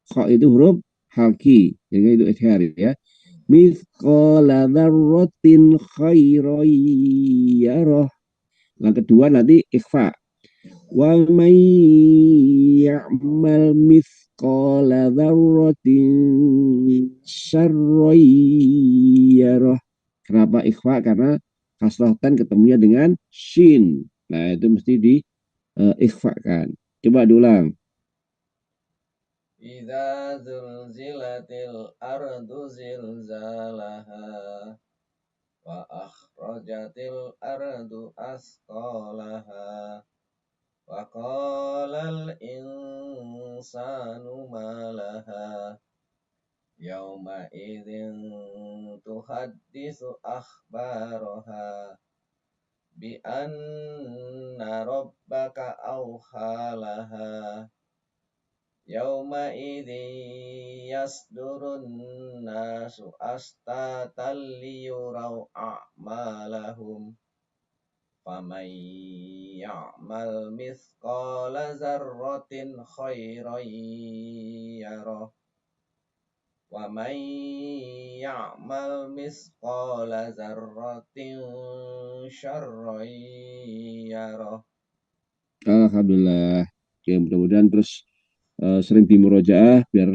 Kha itu huruf halki, jadi itu idhar ya. Mithqala dzarratin khairan yarah. Yang kedua nanti ikhfa. Wa may ya'mal mithqala dzarratin syarran yarah. Kenapa ikhfa? Karena kasroh tan ketemunya dengan shin. Nah, itu mesti di ikhfakan. Coba diulang.
Idza zulzilatil ardu zilzalaha wa akhrajatil ardu asqalaha wa qalal insanu ma laha yauma idzin tuhaddisu akhbaraha bi anna rabbaka awhalaha yauma idzin yasdurun nasu astatan liyuraw a'malahum faman ya'mal mithqala dzarratin khairan yarah wa man ya'mal mithqala dzarratin syarran yarah.
Alhamdulillah. Oke, mudah-mudahan terus sering dimurojaah biar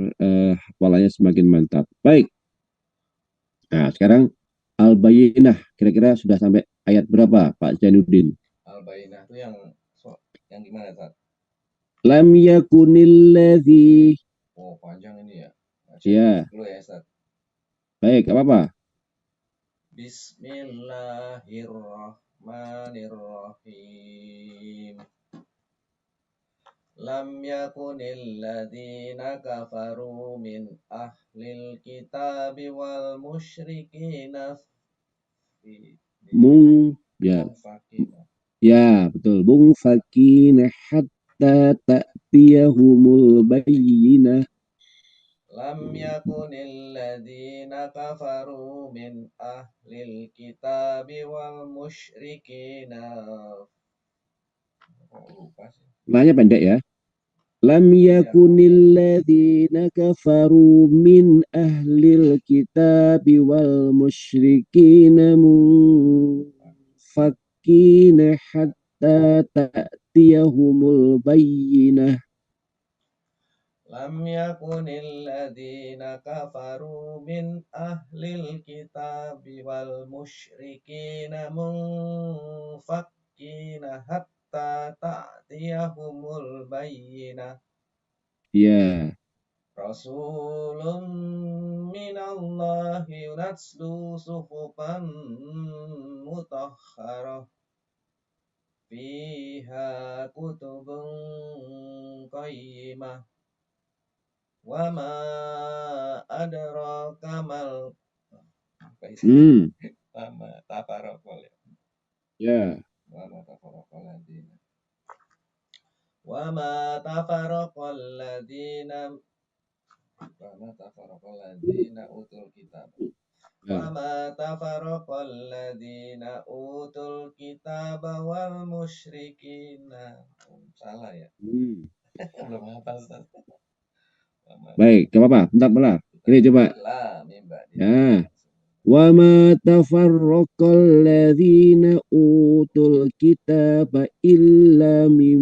hafalannya semakin mantap. Baik. Nah, sekarang Al-Bayyinah kira-kira sudah sampai ayat berapa, Pak Jainuddin?
Al-Bayyinah itu yang gimana, Tat?
Lam yakunil ladzi.
Oh, panjang ini ya.
Ya.
Dulu ya, Ustaz.
Baik, apa-apa?
Bismillahirrahmanirrahim. Lam yakunil ladzina kafaru min ahlil kitabi wal musyrikina
ya. Ya, betul. Munfakina hatta ta'tiyahumul bayyinah.
Lam yakunil ladzina kafaru min ahlil kitabi wal musyrikina.
Namanya pendek ya. Lam yakunil ladzina kafaru min ahlil kitabi wal musyrikina munfakina hatta ta'tiyahumul bayyinah.
Lam yakunil ladzina kafaru min ahlil kitabi wal musyrikina munfakkina hatta ta'tiyahumul bayyinah.
Ya.
Rasulun minallahi natslu suhufan mutahharah fiha kutubun qayyimah. Wa ma adraka mal tafaraqal
ya.
Wa ma tafaraqal ladina wa ma tafaraqal ladina utul kitab wa ma tafaraqal ladina utul kitab wal musyrikina. Salah ya. Belum hafal.
Baik, gak apa-apa, bentar. Ini coba. Ya. Wa ma tafarraqal ladzina utul kitaba illa min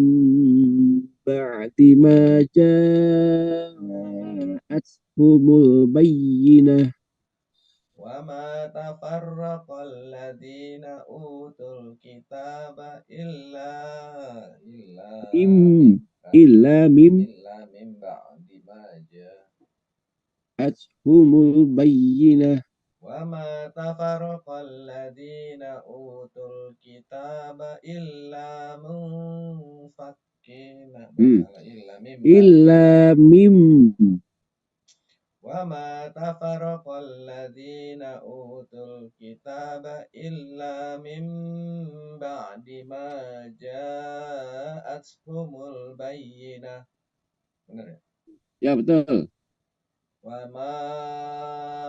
ba'di ma ja'atuhumul bayyinah.
Wa ma tafarraqal ladzina utul kitaba illa min ba'di ma
ja'atuhumul bayyinah.
Wa ma tafarraqal ladzina utul kitaba illa munfakkina
illa mim
Wa ma tafarraqal ladzina utul kitaba illa min ba'di ma ja'atuhumul bayyinah. Benar ya?
Ya, betul.
Wa ma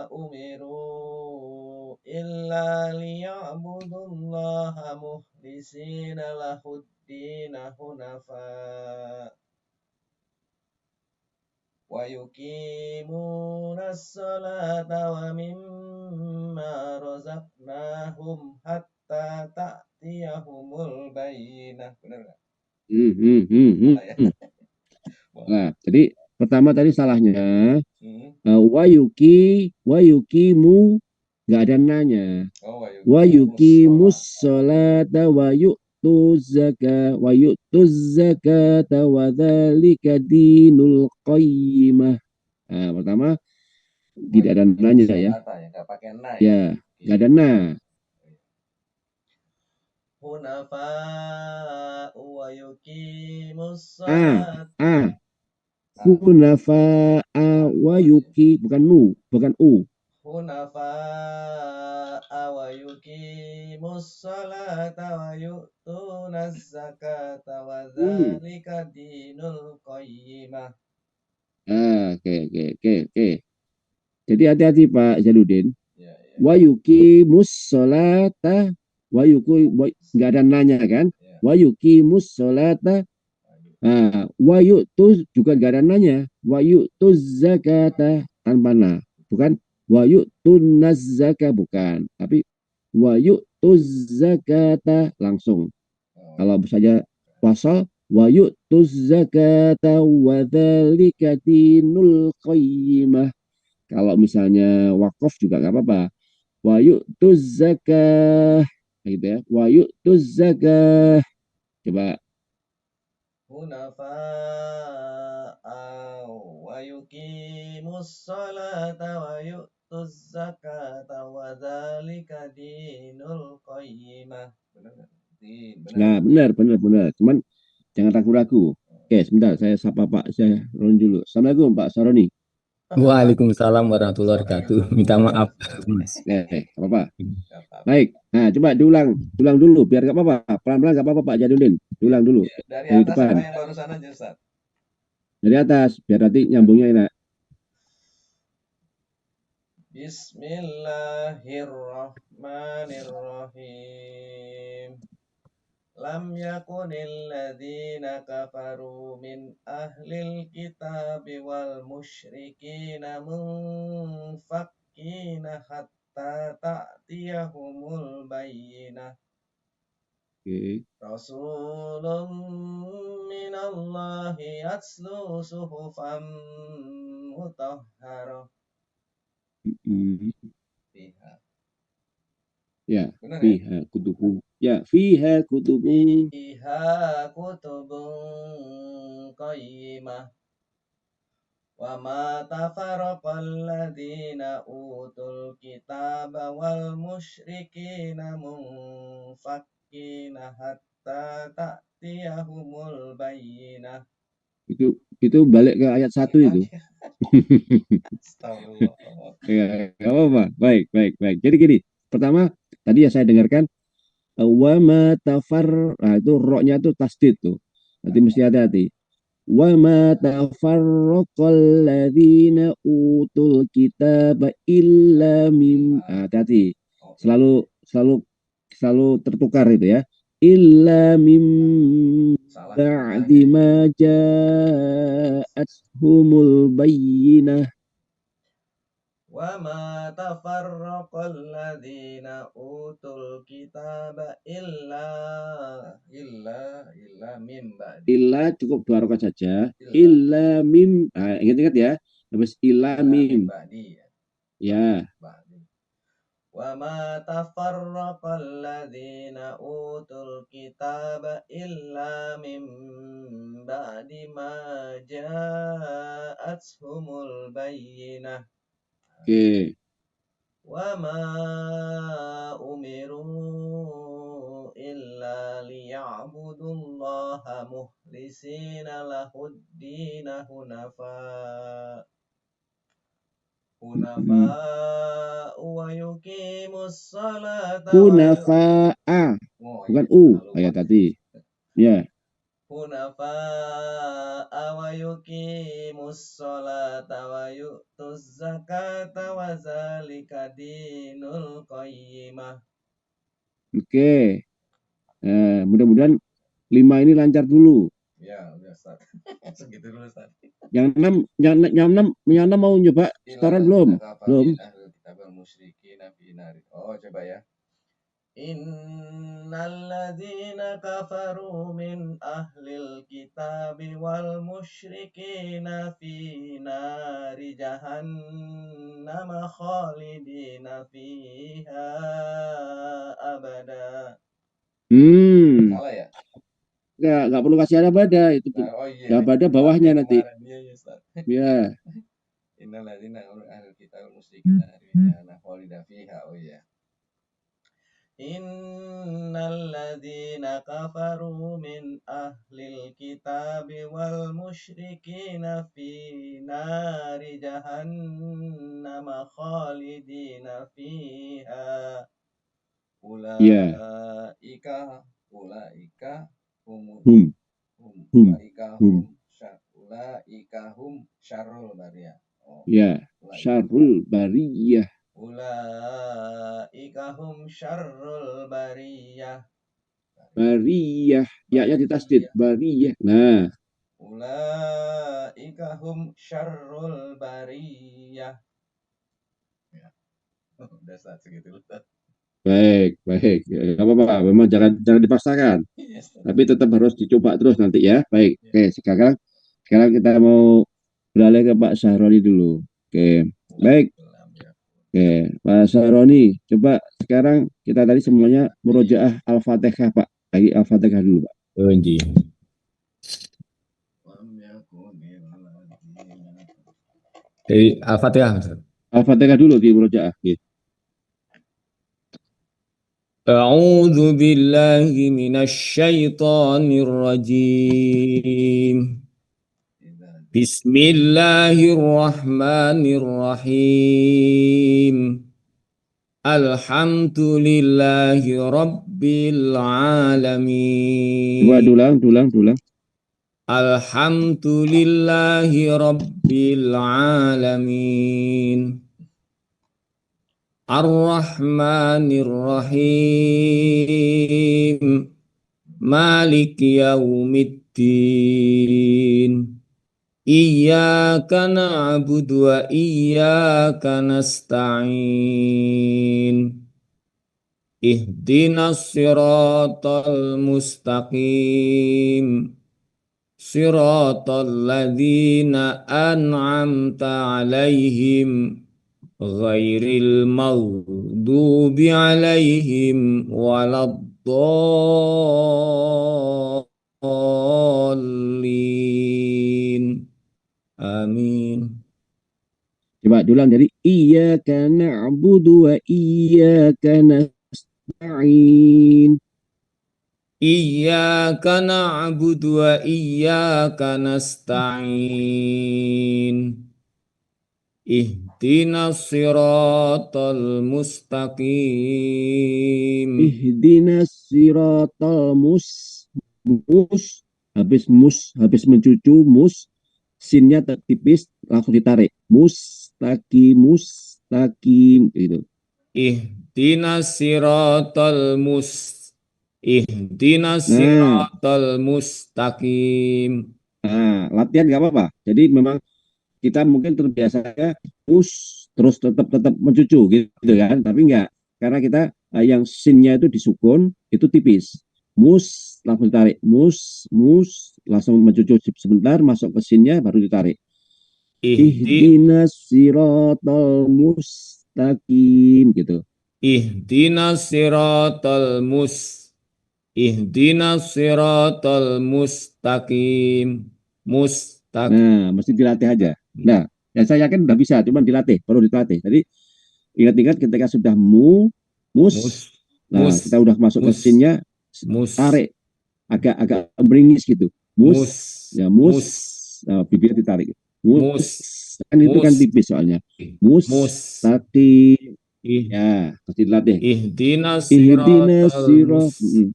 umiru illa liya'budullaha mukhlisina lahuddina hunafa wa yuqimuna as-salata wa mimma razaqnahum hatta ta'tiyahumul bayyinah. Benar enggak?
Nah, jadi pertama tadi salahnya wa yuqimu nggak ada nanya.
Oh,
Wa yuqimus sholata wa yu'tuz zakata wa dzalika dinul qayyimah. Nah, pertama tidak ada nanya ya.
Nggak pakai na ya.
Ya, nggak ada na.
Hunafa wa yuqimus sholata.
Hunafa wa yuki, bukan nu, bukan u.
Hunafa wa yuqimus sholata wa yu'tunaz zakata wa dzalika dinul qayyimah.
Oke. Jadi hati-hati Pak Jaludin. Wa yuqimus sholata wa yuki, nggak ada nanya kan? Wa yuqimus sholata. Wa yu'tuz juga nggak ada nanya. Wa yu'tuz zakata tanpa na. Bukan wa yu'tunaz zakata, bukan. Tapi wa yu'tuz zakata langsung. Kalau saja wasal wa yu'tuz zakata wa dzalika dinul qayyimah. Kalau misalnya wakaf juga nggak apa-apa. Wa yu'tuz zakah gitu ya. Wa yu'tuz zakah. Coba.
Hunafa wa yuqimus sholata wa yu'tuz zakata wa dzalika dinul qayyimah.
Nah, benar. Cuman jangan ragu-ragu. Oke, sebentar saya sapa Pak Saroni dulu. Assalamualaikum Pak Saroni.
Waalaikumsalam warahmatullahi wabarakatuh. Minta maaf, Mas.
Apa-apa. Baik. Nah, coba diulang dulu biar nggak apa-apa. Pelan-pelan nggak apa-apa Pak Jadudin. Diulang dulu.
Dari atas depan. Yang barusan aja, Ustaz.
Dari atas biar nanti nyambungnya enak.
Bismillahirrahmanirrahim. Lam yakunil ladzina kafaru min ahlil kitabi wal musyrikina munfakkina hatta ta'tiyahumul bayyinah. Rasulun minallahi yatslu suhufan mutahharah.
Ya, fiha kutubun. Ya, fiha kutubun.
Fiha kutubun qayyimah. Wa ma tafarraqal ladzina utul kitaba wal musyrikina munfakkina hatta ta'tiyahumul bayyinah.
Itu balik ke ayat 1 itu.
Astagfirullah.
Ya, apa-apa. Baik. Jadi gini, pertama tadi ya saya dengarkan wa ma tafar, nah itu roknya itu tasdid tuh. Nanti mesti hati-hati. Wa ma tafarraqal ladzina utul kitaba illa mim. Hati-hati. Selalu tertukar itu ya. Illa mim ba'di ma ja'atuhumul bayyinah.
Wa ma tafarraqal ladzina utul kitaba illa mim ba'di.
Illa cukup 2 rakaat saja. Illa mim. Ingat-ingat ya. Habis illa mim. Ya.
Wa ma tafarraqal ladzina utul kitaba illa mim ba'di ma ja'atuhumul bayyinah.
Oke.
Wa ma umiru illa liya'budullaha mukhlisina lahuddina hunafa wa yuqimus salata
Hunafa'a. Bukan ayat tadi. Ya.
Hunafa wa yuqimus sholata wa yu'tuz zakata wa zalika dinul qayyimah.
Oke. Mudah-mudahan 5 ini lancar dulu.
Ya, udah Ustaz. Segitu dulu Ustaz.
Yang 6 mau nyoba setoran belum?
Oh, coba ya. Innalladzina kafaru min ahlil kitabi wal musyrikina fi nari jahannam khalidina fiha abada. Salah ya?
Nggak perlu kasih abada itu.
Oh iya.
Abada bawahnya nanti. Ya.
Innalladzina kafaru min ahlil kitabi wal musyrikina fi jahannam khalidina fiha. Oh iya. Innalladzina kafaru min ahlil kitabi wal musyrikina fi nari jahannam khalidina fiha ulaika hum syarrul bariyah.
Syarrul bariyah.
Ulaika hum syarrul bariyah.
Bariyah, ya di tasdid bariyah. Nah,
ulaika hum syarrul bariyah. Ya. Udah saat segitu.
Baik. Enggak apa-apa, memang jangan dipaksakan. Tapi tetap harus dicoba terus nanti ya. Baik. Oke, sekarang kita mau beralih ke Pak Sahroni dulu. Oke. Baik. Oke, Pak Sahroni, coba sekarang kita tadi semuanya murojaah Al-Fatihah, Pak. Lagi Al-Fatihah dulu, Pak.
Oh, iya. Al-Fatihah.
Al-Fatihah dulu di murojaah.
A'udzu billahi minasy syaithanir rajim. Bismillahirrahmanirrahim. Alhamdulillahi rabbil alamin.
Coba dulang.
Alhamdulillahi rabbil alamin. Ar-Rahmanir-Rahim. Maliki yaumiddin. Iyyaka na'budu wa iyyaka nasta'in. Ihdinas siratal mustaqim. Siratal ladzina an'amta 'alaihim ghairil maghdubi 'alaihim waladdallin. Amin.
Coba dulang dari iyyaka na'budu wa iyyaka nasta'in.
Iyyaka na'budu wa iyyaka nasta'in. Ihdinas siratal mustaqim.
Ihdinas siratal habis mencucu sinnya tipis langsung ditarik. Mustaqim gitu.
Ihdinas siratal mustaqim.
Nah, latihan nggak apa-apa. Jadi memang kita mungkin terbiasanya terus tetap mencucu gitu kan, tapi enggak, karena kita yang sinnya itu disukun itu tipis. Langsung ditarik, langsung mencucu sebentar, masuk ke sinnya baru ditarik. Ihdinas siratal mustaqim gitu.
Ihdinas siratal mustaqim.
Nah, mesti dilatih aja. Nah, ya saya yakin udah bisa, cuman dilatih, perlu dilatih. Jadi ingat-ingat ketika sudah kita udah masuk ke sinnya, tarik agak beringis gitu. Nah, bibir ditarik. Kan itu kan tipis soalnya. Mustaqim. Ya, pasti dilatih.
Ihdinas siratal mustaqim.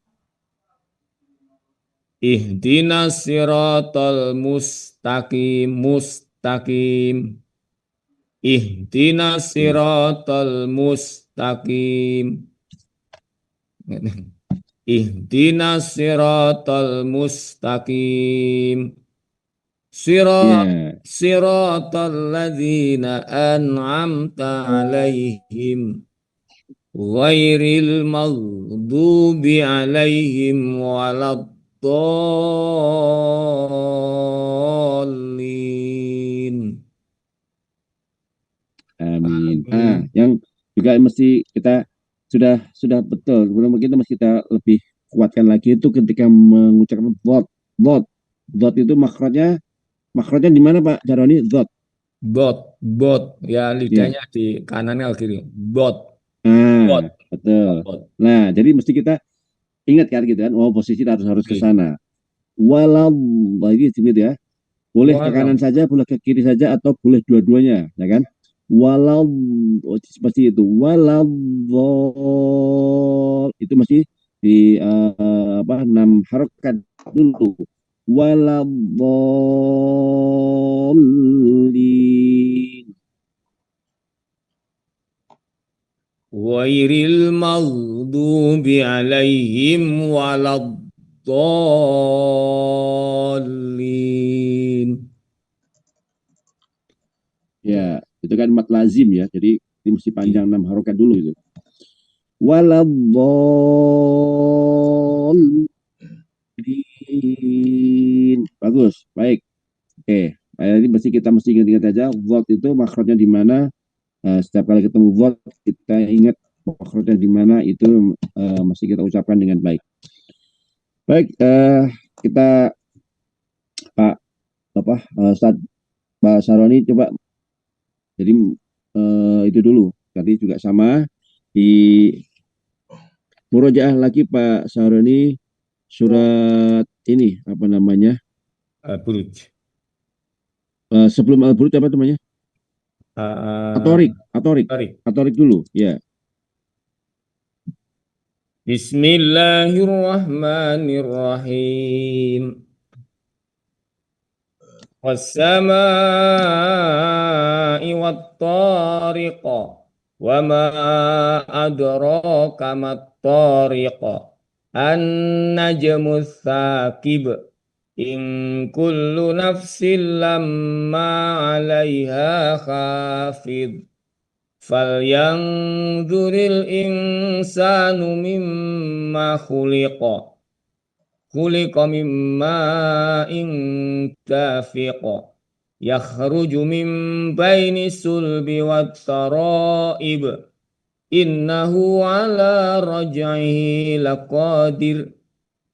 Ihdinas siratal mustaqim. Ihdinas siratal mustaqim. Siratal ladzina an'amta 'alaihim ghairil maghdubi alaihim waladdallin.
Amin. Yang juga mesti kita sudah betul. Kemudian kita mesti kita lebih kuatkan lagi itu ketika mengucapkan dot. Dot itu makrotnya di mana Pak Jaroni? Dot.
Bot, ya lidahnya di kanan atau kiri. Bot.
Betul. Nah, jadi mesti kita ingat kan gitu kan. Oh, posisi harus ke sana. Walau lagi gitu ya. Boleh ke kanan saja, boleh ke kiri saja, atau boleh dua-duanya, ya kan? Walau seperti itu, walau itu masih di 6 harokat dulu. Walau
ghairil maghdubi alaihim waladdallin.
Ya, itu kan mat lazim ya. Jadi ini mesti panjang 6 harokat dulu itu. Waladdallin. Bagus, baik. Oke, ini kita mesti ingat-ingat aja. Volt itu makrotnya di mana. Setiap kali ketemu volt kita ingat makrotnya di mana, itu mesti kita ucapkan dengan baik. Baik, kita Pak Ustadz Pak Saroni coba. Jadi itu dulu. Tadi juga sama di murojaah lagi Pak Saroni surat ini apa namanya?
Al-Buruj.
Sebelum Al-Buruj apa namanya? Atorik dulu, ya.
Bismillahirrahmanirrahim. Was-samaa'i wat-tariq. Wa ma adraka mat-tariq. An-najmus tsaqib. In kullu nafsin lamma 'alaiha khafid. Falyanzuril insanu mimma khuliqa. Khuliqa mimma dafiqa. Yakhruju min baini sulbi wat taraib. Innahu ala raj'ihi laqadir.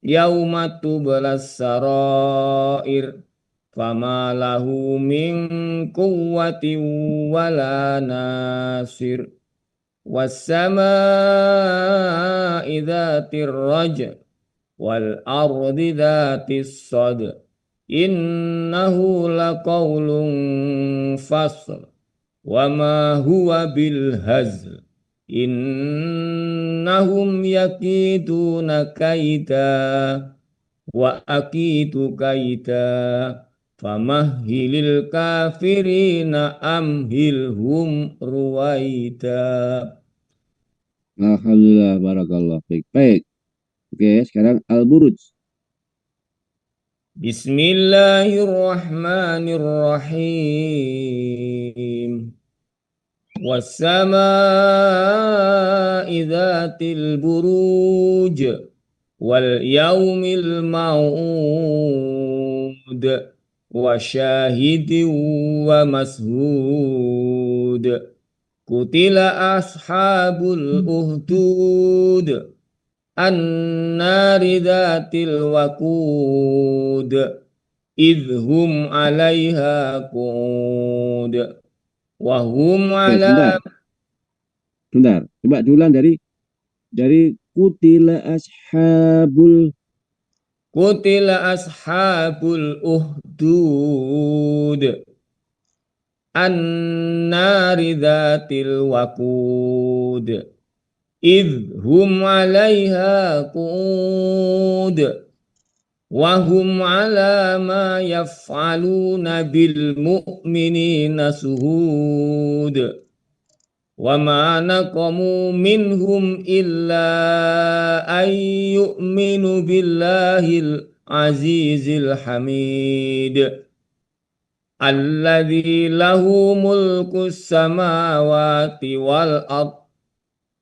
Yauma tublas sarair. Fama lahu min quwwatin wala nasir. Was-samaa'i dzatir raj' wal ardi dzatis sad. Innahu laqaulun fasl. Wa ma huwa bil hazl. Innahum yakiduna kaida wa akidu kaida. Famahhilil kafirina amhilhum ruwaida.
Alhamdulillah, barakallah. Baik. Oke, sekarang Al-Buruj.
Bismillahirrahmanirrahim. Was-samaa'i dzatil buruj wal yaumil mau'ud wa syahidin wa mashhud. Kutila ashabul uhdud an-nari dzatil waqud idhum 'alaiha qud wa hum 'ala.
Bentar. Coba diulang dari kutila
ashabul uhdud an-nari dzatil waqud idhum 'alaiha qud wa hum 'ala ma yaf'aluna bil mu'minina suhud. Wa ma naqamu minhum illa an yu'minu billahil azizil hamid alladzi lahu mulkus samawati wal ard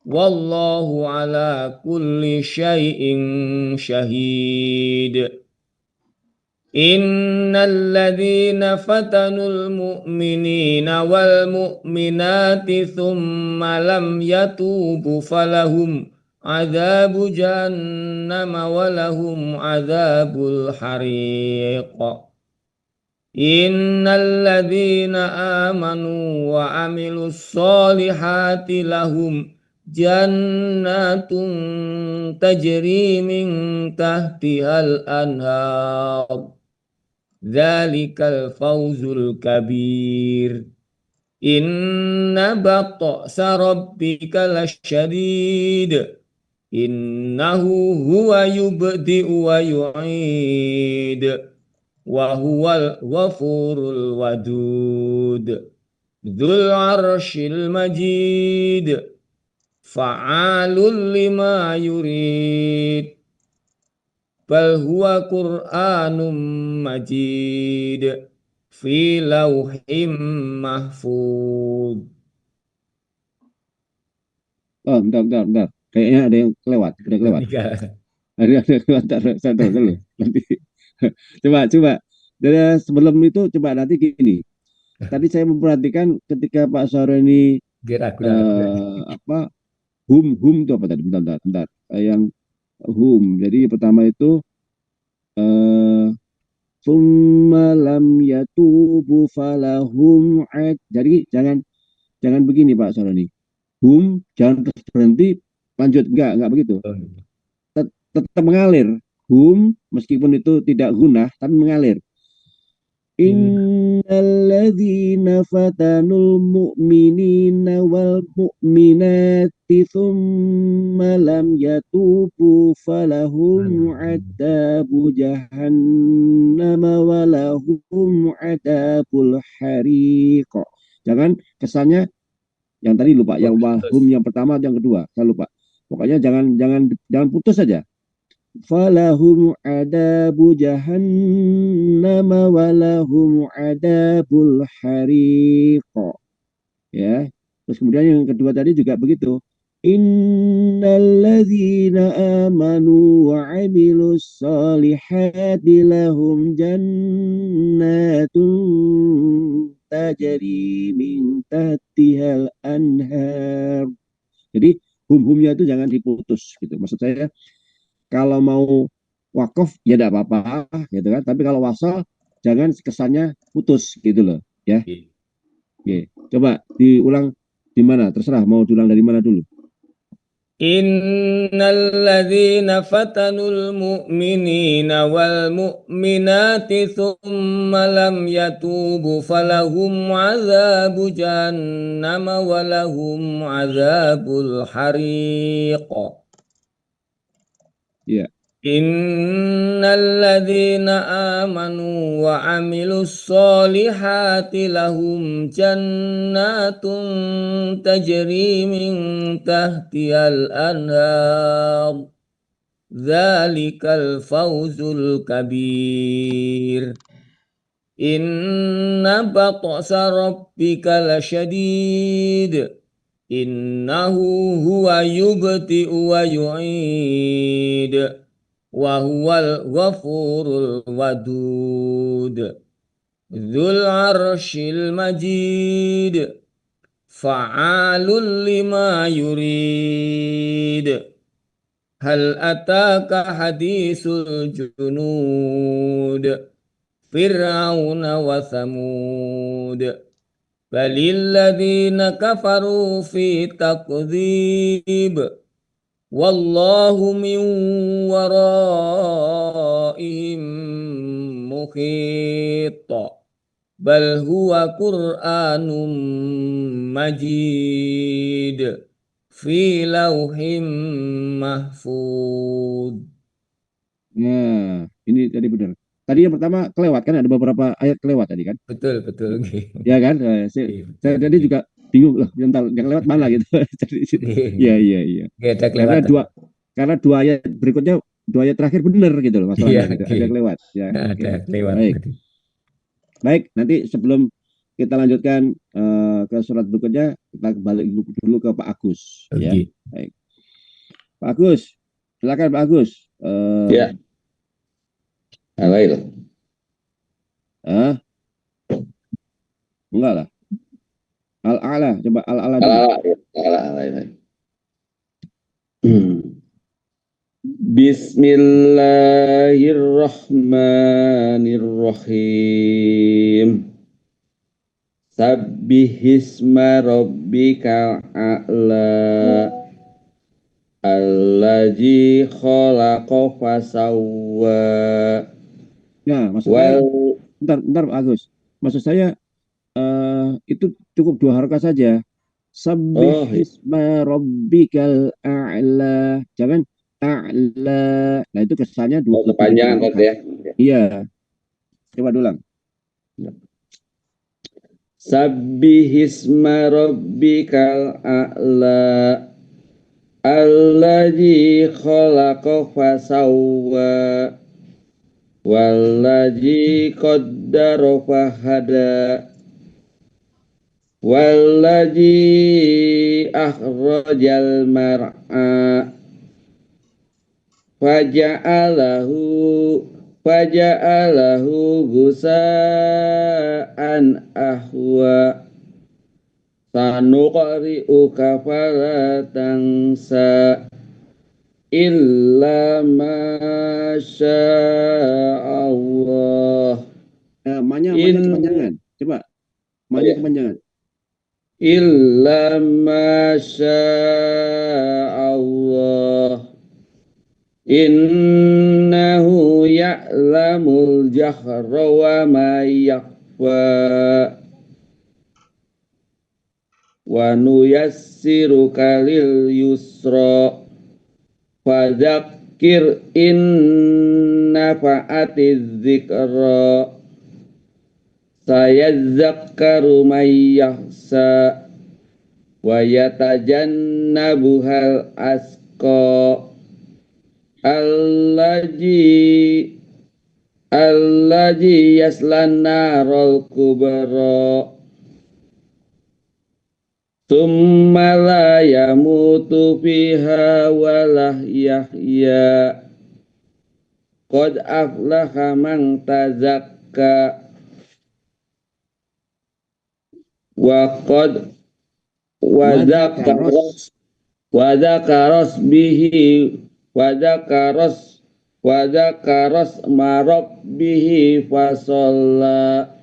Wallahu ala kulli syai'in syahid. Innalladzina fatanul mu'minina wal mu'minati thumma lam yatubu falahum adzabu jahannama walahum adzabul hariq. Innalladzina amanu wa amilus solihati lahum jannatun tajri min tahtihal anhar. Dzalikal fawzul kabir. Inna batsa rabbika lasyadid. Innahu huwa yubdi'u wa yu'id. Wa huwal ghafurul wadud. Dzul arsyil majid. Fa'alul lima yurid. Bal huwa Qur'anum majid fi lauhim mahfud.
Oh, bentar. Kayaknya ada yang kelewat. Ada yang kelewat. Saya dulu. Nanti. Coba. Dan sebelum itu coba nanti gini. Tadi saya memperhatikan ketika Pak Saroni hum itu apa tadi? Bentar. Yang hum. Jadi pertama itu summa lam yatubu falahum ad. Jadi jangan begini Pak Saroni. Hum jangan terus berhenti lanjut enggak begitu. Tetap mengalir. Hum meskipun itu tidak gunah tapi mengalir. Innalladzina fatanul mu'minina wal mu'minati thumma lam yatubu falahum adzabu jahannama walahum adzabul hariq. Jangan kesannya yang tadi lupa, yang wahum yang pertama, yang kedua saya lupa. Pokoknya jangan putus saja. Falahum adabu jahannama walahum adabul hariq. Ya. Terus kemudian yang kedua tadi juga begitu. Innalladzina amanu wa amilus solihati lahum jannatun tajri min tahtihal anhar. Jadi hum-humnya itu jangan diputus gitu. Maksud saya kalau mau wakaf ya tidak apa-apa gitu kan, tapi kalau wasal jangan kesannya putus gitu loh ya. Oke. Coba diulang di mana, terserah mau diulang dari mana dulu.
Innalladzina fatanul mu'minina wal mu'minati thumma lam yatubu falahum azabu jahannama walahum azabul hariq.
Ya.
Innalladzina amanu wa amilus solihati lahum jannatun tajri min tahtihal anhar. Dzalikal fawzul kabir. Inna batsa rabbika lasyadid. Innahu huwa yubdi'u wa yu'id. Wa huwal ghafurul wadud. Dzul arsyil majid. Fa'alul lima yurid. Hal ataka hadisul junud. Fir'auna wa Thamud. Balilladzina kafaru fi takdzib. Wallahu min waraihim muhit. Bal huwa Qur'anum majid fi lauhim mahfud.
Nah, ini tadi benar. Tadi yang pertama kelewat kan, ada beberapa ayat kelewat tadi kan?
Betul.
Ya kan? Saya tadi juga bingung loh, yang lewat mana gitu. Iya. Karena dua ayat berikutnya, dua ayat terakhir benar gitu loh masalahnya. Ada kelewat. Ya.
Ada kelewat.
Baik, nanti sebelum kita lanjutkan ke surat berikutnya. Kita balik dulu ke Pak Agus. Ya, baik. Pak Agus, silakan Pak Agus.
Ya, Alail.
Enggak lah. Al-A'la, coba Al-A'la dulu.
Al-A'la. Bismillahirrahmanirrahim. Sabbihisma rabbikal a'la allazi khalaqa fasawwa.
Ya, maksud saya, bentar Pak Agus. Maksud saya itu cukup 2 harakat saja. Sabbihisma rabbikal a'la. Jangan a'la. Nah, itu kesannya 2
kepanjangan ya.
Iya. Coba ulang.
Sabbihisma rabbikal a'la allazi khalaqa fasawwa wallazi qaddara fahada wallazi akhrajal mar'a faja'alahu gusa'an ahwa sanuqri'uka fala tansa illa ma sya'allah.
Manya kepanjangan. Coba. Manya kepanjangan.
Illa ma sya'allah. Innahu ya'lamul jahra wa ma yakhfa. Wa nuyassiruka lil yusra. Fadzakir in nafa'atiz dzikra. Sayadzakkaru may yakhsha wa yatajannabuhal asqa allazi yaslan narul kubra thumma la yamutu fiha wa la yahya qad aflaha man tazakka wa qad wadakaros marabbihi fasalla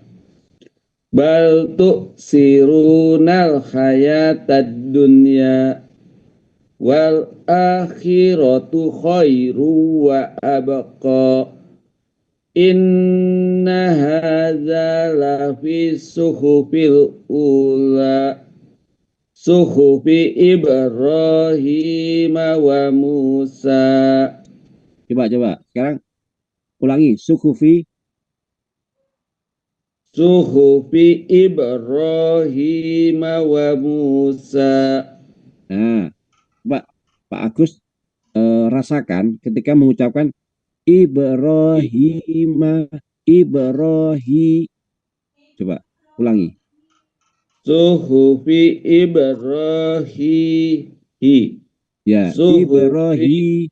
bal tu'sirunal hayatad dunya wal akhiratu khairu wa abqa inna hadza la fi suhufil ula suhufi Ibrahim wa Musa.
Coba. Sekarang ulangi. Suhufi Ibrahim wa Musa. Nah, Pak Agus rasakan ketika mengucapkan Ibrahim. Coba ulangi.
Suhufi Ibrahim.
Ya, Ibrahim.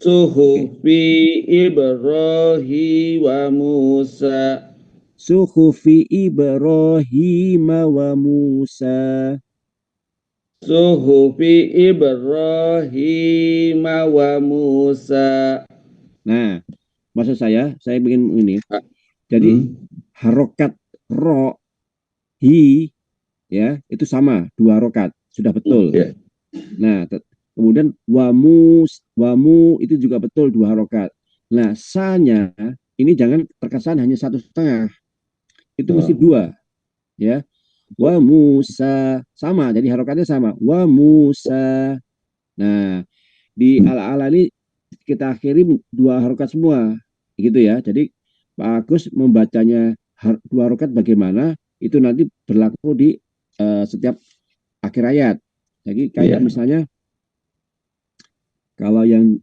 Suhufi Ibrahim wa Musa.
Suhufi Ibrahim wa Musa.
Suhufi Ibrahim wa Musa.
Nah, maksud saya ingin ini. Jadi harokat ro hi ya itu sama 2 harokat sudah betul. Nah, kemudian wamu itu juga betul 2 harokat. Nah, sa-nya ini jangan terkesan hanya 1,5. Itu mesti 2 ya. Wa Musa sama, jadi harokatnya sama. Wa Musa. Nah, di ala-ala ini kita akhiri 2 harokat semua gitu ya. Jadi Pak Agus membacanya 2 harokat bagaimana itu nanti berlaku di setiap akhir ayat. Jadi kayak misalnya kalau yang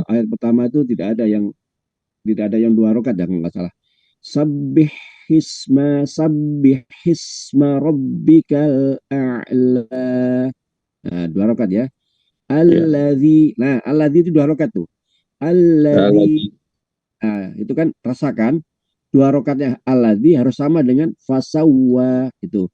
ayat pertama itu tidak ada yang 2 harokat, jangan nggak salah. Sabbih sabbihisma rabbikal a'la. Nah, 2 rakaat ya. Alladzi. Nah, alladzi itu 2 rakaat tuh. Alladzi. Nah, itu kan rasakan 2 rakaatnya alladzi harus sama dengan fasawwa itu.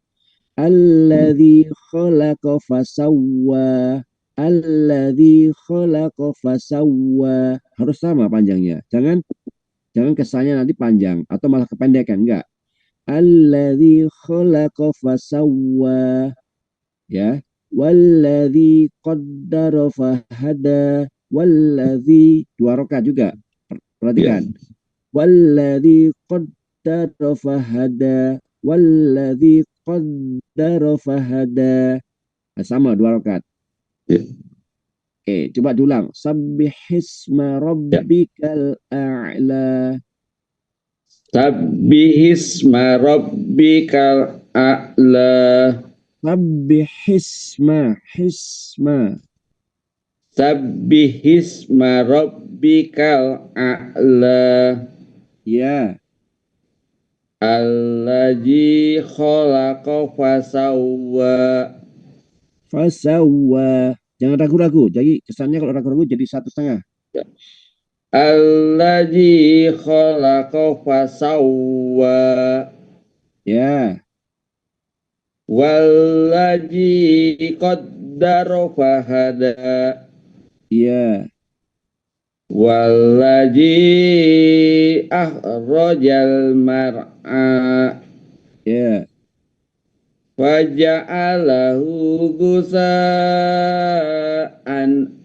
Alladzi khalaqa fasawwa. Alladzi khalaqa fasawwa. Harus sama panjangnya. Jangan kesannya nanti panjang atau malah kependekan, enggak. Alladzi khalaqa fasawwa. Ya. Walladzi qaddara fahada. Walladzi 2 rakaat juga. Perhatikan. Walladzi qaddara fahada. Walladzi qaddara fahada. Nah, sama 2 rakaat. Oke, coba diulang. Sabbihisma rabbikal a'la.
Sabbihisma rabbikal a'la.
Sabbihisma.
Sabbihisma rabbikal a'la.
Ya.
Allazi khalaqa fasawwa.
Fasawwa. Jangan ragu-ragu. Jadi kesannya kalau ragu-ragu jadi 1,5.
Allazi khalaqa fasawwa.
Ya.
Wallazi qaddara fahada.
Iya.
Wallazi akhrajal mar'a.
Ya.
Faja'alahu gusa'an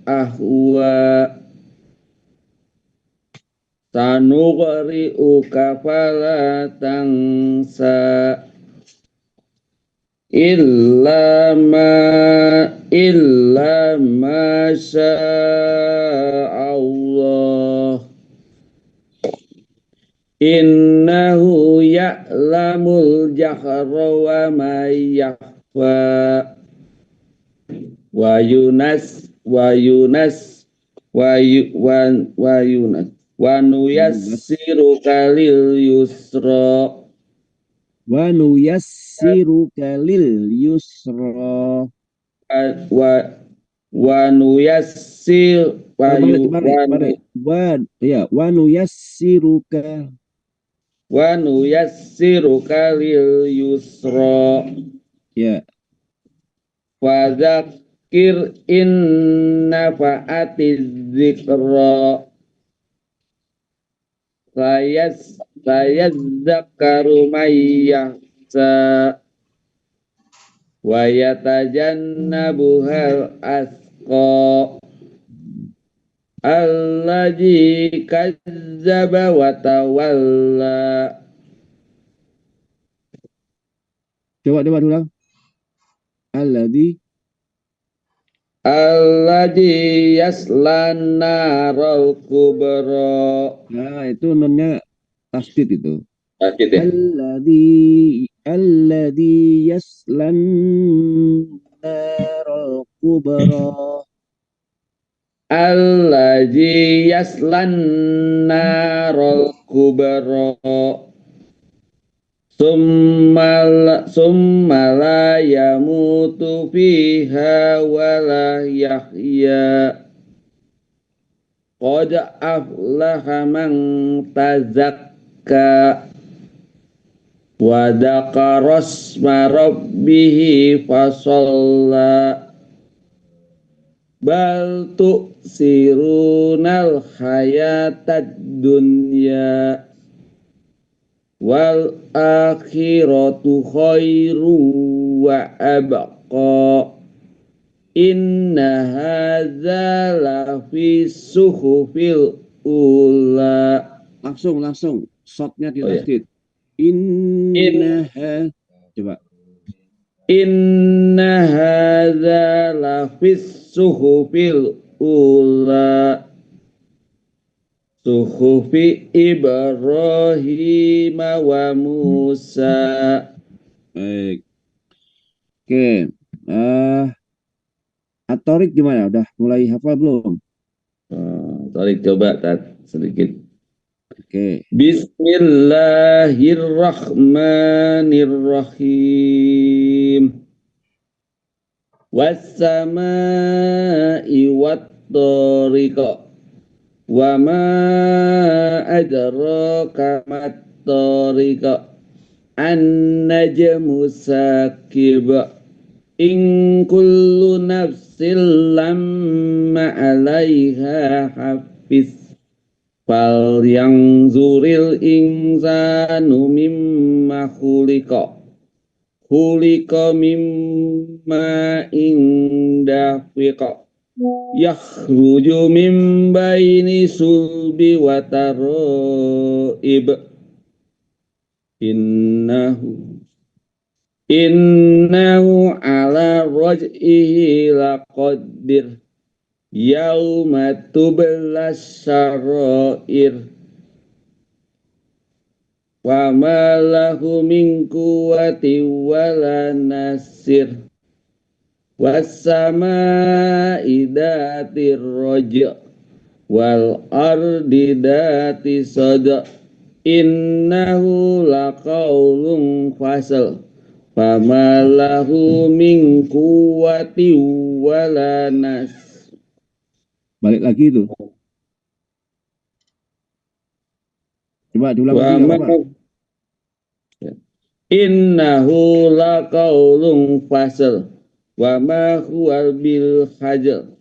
ahwa. Sanuqri'uka fala tansa. Illa ma sya'allah. Innahu ya'lamul jahra wa ma yakhfa. Wa nuyassiruka lil yusra.
Wa nuyassiruka lil yusra.
Wa nuyassir wa
nuyassiruka.
Wa nuyassiruka lil yusra.
Ya.
Fadzakir in nafa'atiz dzikra. Sayadzakkaru may yakhsha. Wa yatajannabuhal asqa. Allazi kazzaba wa tawalla.
Coba ulang. Allazi
yaslan naral kubra.
Nah, itu nunnya tasdid itu.
Tasdid ya.
Alladzi yaslan naral kubra.
Allazi yaslan naral kubra. Summa la yamutu fiha wa la yahya. Qad aflaha man tazakka. Wa dzakara isma rabbih fasalla. Bal tu'sirunal hayatad dunya. Wal akhiratu khairu wa abqa. Inna hadza la fi suhufil ula.
Langsung shotnya di tasdid. Inna coba.
Inna hadza la fi suhufil ula. Suhufi Ibrahim wa Musa.
Baik. Oke. At-Thariq gimana? Udah mulai hafal belum?
Tarik coba sedikit.
Oke.
Bismillahirrahmanirrahim. Was-samaa'i wat-thariq. Wa ma adraka mat-thariq. An-najmu sakib. In kullu nafsin lamma 'alaiha hafiz. Fal yang zuril insanu mimma khuliqa. Khuliqa mimma indafiqa. Yakhruju min baini sulbi wa taraib. Innahu ala raj'ihi laqadir. Yauma tublas syarair. Wa ma lahu min quwwati wala nasir. Was-samaa'i dhatir raja' wal ardi dhati sada'. Innahu laqaulun fasal. Fama lahu min quwwati wala nasir.
Balik lagi itu. Coba diulang lagi enggak apa-apa.
Innahu laqaulun fasal wa ma huwa bil hajal.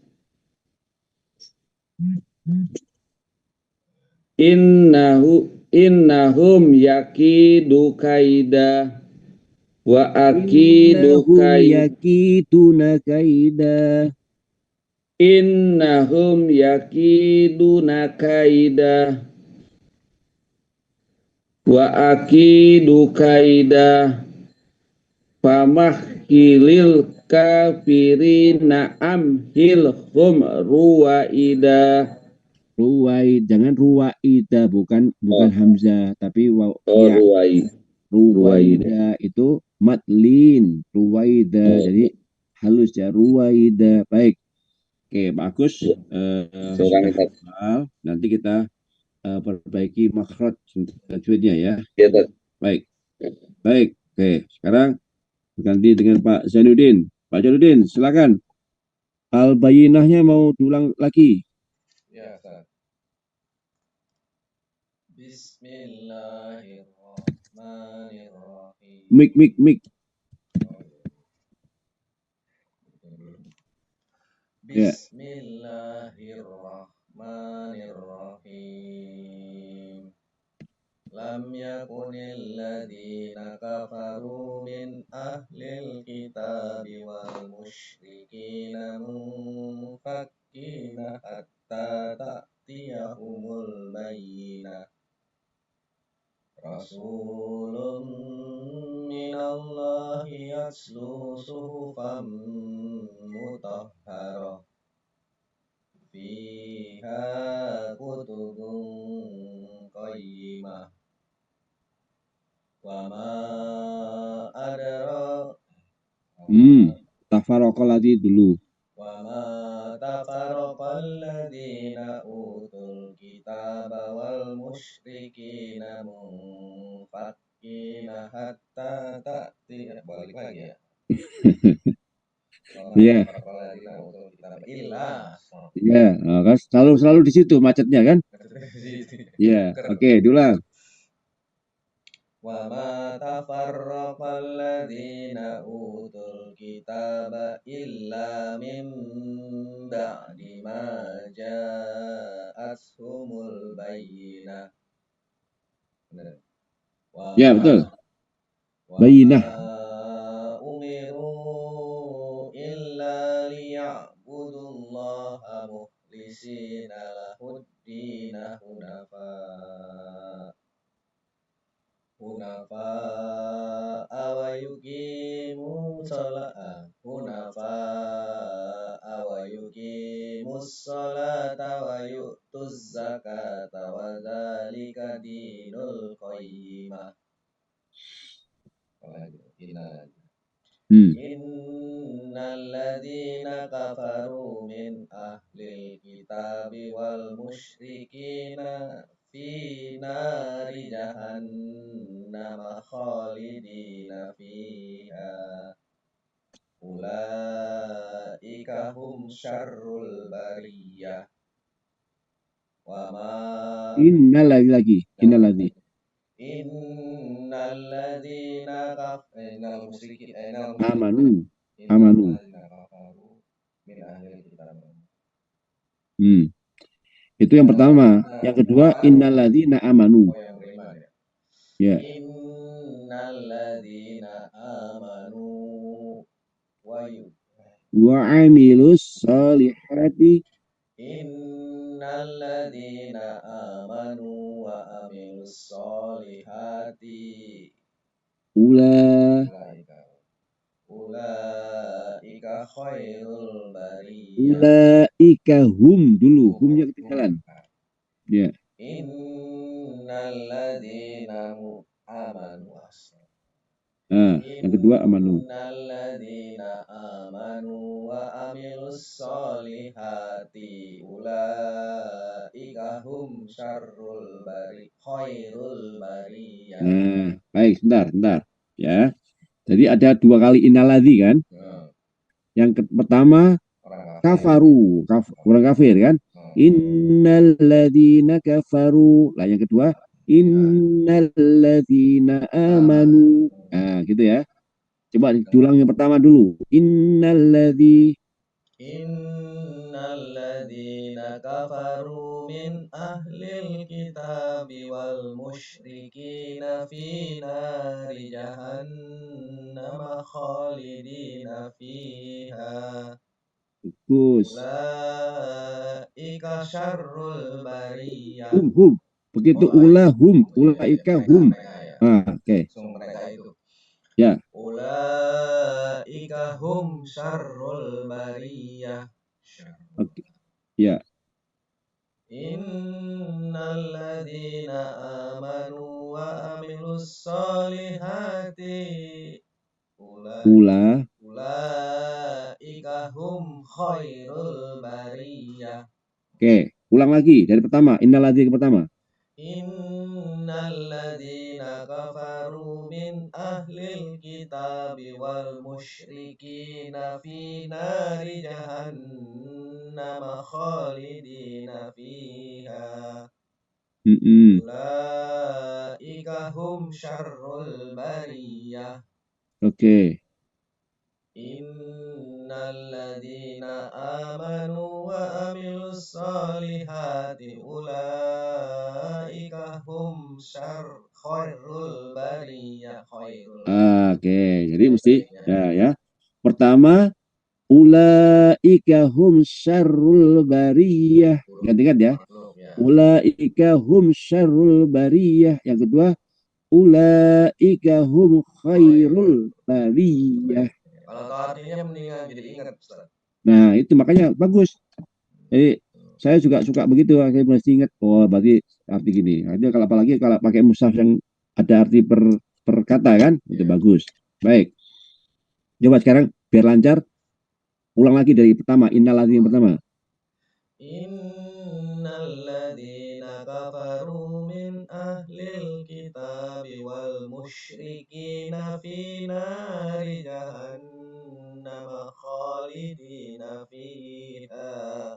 Innahum yakidu kaida wa akidu kaida.
Yakiduna kaida.
Innahum yakiduna kaida wa akidu kaida. Famahilil kafirina amhilhum ruwaida.
Ruwaid, jangan ruwaida, bukan hamzah, tapi ya. Ruwaida itu matlin, ruwaida, jadi halus ya, ruwaida. Baik. Oke, bagus. Nanti kita perbaiki makhraj tajwidnya ya. Baik. Baik. Oke, sekarang ganti dengan Pak Zainuddin. Pak Zainuddin, silakan. Al-Bayyinahnya mau diulang lagi.
Ya, Ustaz. Bismillahirrahmanirrahim.
Mik.
Bismillahirrahmanirrahim. Lam yakunil ladzina kafaru min ahlil kitabi wal musyrikina munfakkina hatta ta'tiyahumul bayyinah. Rasulun minallahi yatlu suhufan mutahharah fiha kutubun qayyimah. Wa ma adra
Tafaraqal ladzi dulu.
Wa ma tafaraqal ladzina utul kitaba wal musyrikina munfakkina hatta ta'ti. Balik lagi ya.
Iya. Iya, kan selalu di situ macetnya kan? Iya, oke, diulang.
Wa ma tafarraqal ladzina utul kitaba illa min ba'di ma ja'atuhumul bayyinah.
Ya, betul. Bayyinah.
Umiru illa liya'budullaha mukhlisina lahuddina hunafa'a wa yuqimus sholata wa yu'tuz zakata wa dzalika dinul qayyimah. Innal ladzina kafaru min ahlil kitabi wal musyrikina fi nari jahannam khalidina fiha ulaika hum syarrul bariyah wa ma
Innal lagi.
innal ladzina innal musyrikin
Amanu.
innal ladzina kafaru min ahlil kitab.
Itu yang pertama. Yang kedua, innalladzina amanu.
Oh, yang kelima ya.
Ya.
Innalladzina amanu
Wa amilus salihati.
Innalladzina amanu wa amilus solihati ulaika khairul bariyah.
Ulaika hum dulu, humnya ketinggalan. Ya.
Innalladzina amanu.
Yang kedua amanu.
Innalladzina amanu wa amilus solihati ulaika hum syarrul khairul bariyah.
Nah, baik, sebentar. Ya. Jadi ada 2 kali innalladzi kan? Yang pertama kafaru, orang kafir kan? Innalladzina kafaru. Lah yang kedua innalladzina amanu. Nah, gitu ya. Coba diulang yang pertama dulu.
Innalladzina kafaru min ahlil kitabi wal musyrikina fi nari jahannam khalidina fiha ulaika syarrul bariyah.
Hum. Begitu ulaika hum. Oke.
Mereka itu.
Ya.
Ulaika hum syarrul bariyah.
Oke. Ya.
Innalladzina amanu wa amilus solihati ulaika hum khairul bariyah.
Oke, ulang lagi dari pertama. Innalladzina ke pertama.
Innalladzina kafaru min ahlil kitabi wal musyrikina fi nari jahannam khalidina fiha ulaika hum syarrul bariyah.
Oke.
Innalladzina amanu wa amilus solihati ulaika hum khairul bariyah.
Oke, jadi mesti ya. Pertama ulaika hum syarrul bariyah. Ingat ya. Ulaika hum syarrul bariyah. Yang kedua ulaika hum khairul bariyah.
Kalau tahu artinya mendingan jadi ingat, Ustaz.
Nah, itu makanya bagus. Jadi saya juga suka begitu, saya mesti ingat. Oh, berarti arti gini. Nah, kalau apalagi kalau pakai mushaf yang ada arti per kata kan, itu bagus. Baik. Coba sekarang biar lancar. Ulang lagi dari pertama. Innalladzina yang pertama.
Innalladzina kafaru min ahlil kitabi wal musyrikina fi nari jahannam khalidina fiha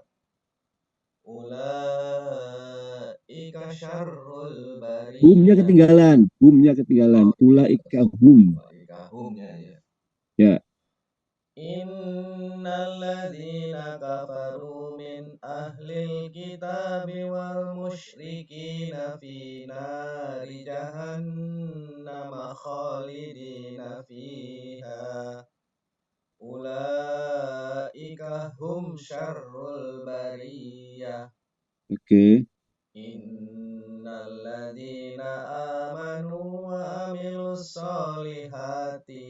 ulaika syarrul bariyah.
Humnya ketinggalan. Ulaika hum. Ya.
Innalladzina kafaru min ahlil kitabi wal musyrikina fi nari jahannam khalidina fiha ulaika hum syarrul bariyah.
Oke.
Innalladzina amanu wa amilus solihati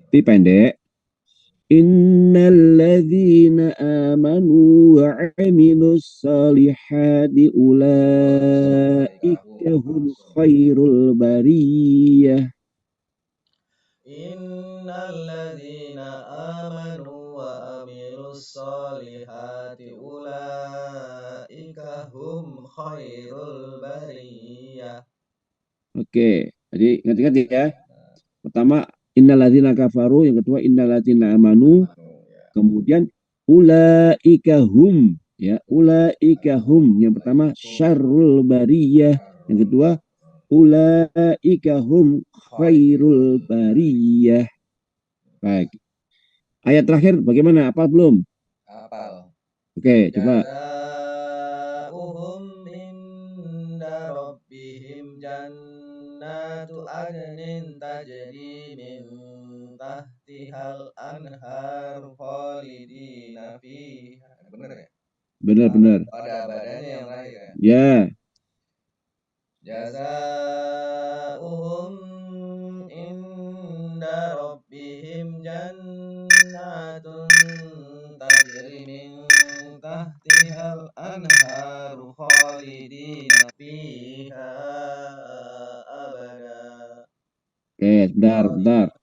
Ti pendek. Innalladzina amanu wa amilus salihati ulaika hum khairul bariyah.
Innalladzina amanu wa amilus solihati ulaika khairul bariyah.
Oke, jadi ingat-ingat ya. Pertama innalladzina kafaru, yang kedua innalladzina amanu, kemudian ulaika hum, ya ulaika hum. Yang pertama syarrul bariyah, yang kedua ulaika hum khairul bariyah. Baik. Ayat terakhir bagaimana? Apa belum?
Apal.
Oke, coba.
Jazaa'uhum inda rabbihim jannatu adnin tajri min tahtihal anhar khalidina fiha. Bener ya?
Benar-benar.
Pada badannya yang terakhir ya.
Ya.
Jazaa'uhum inda rabbihim jannatun tajri min tahtihal anharu khalidina fiha abada.
Oke, bentar.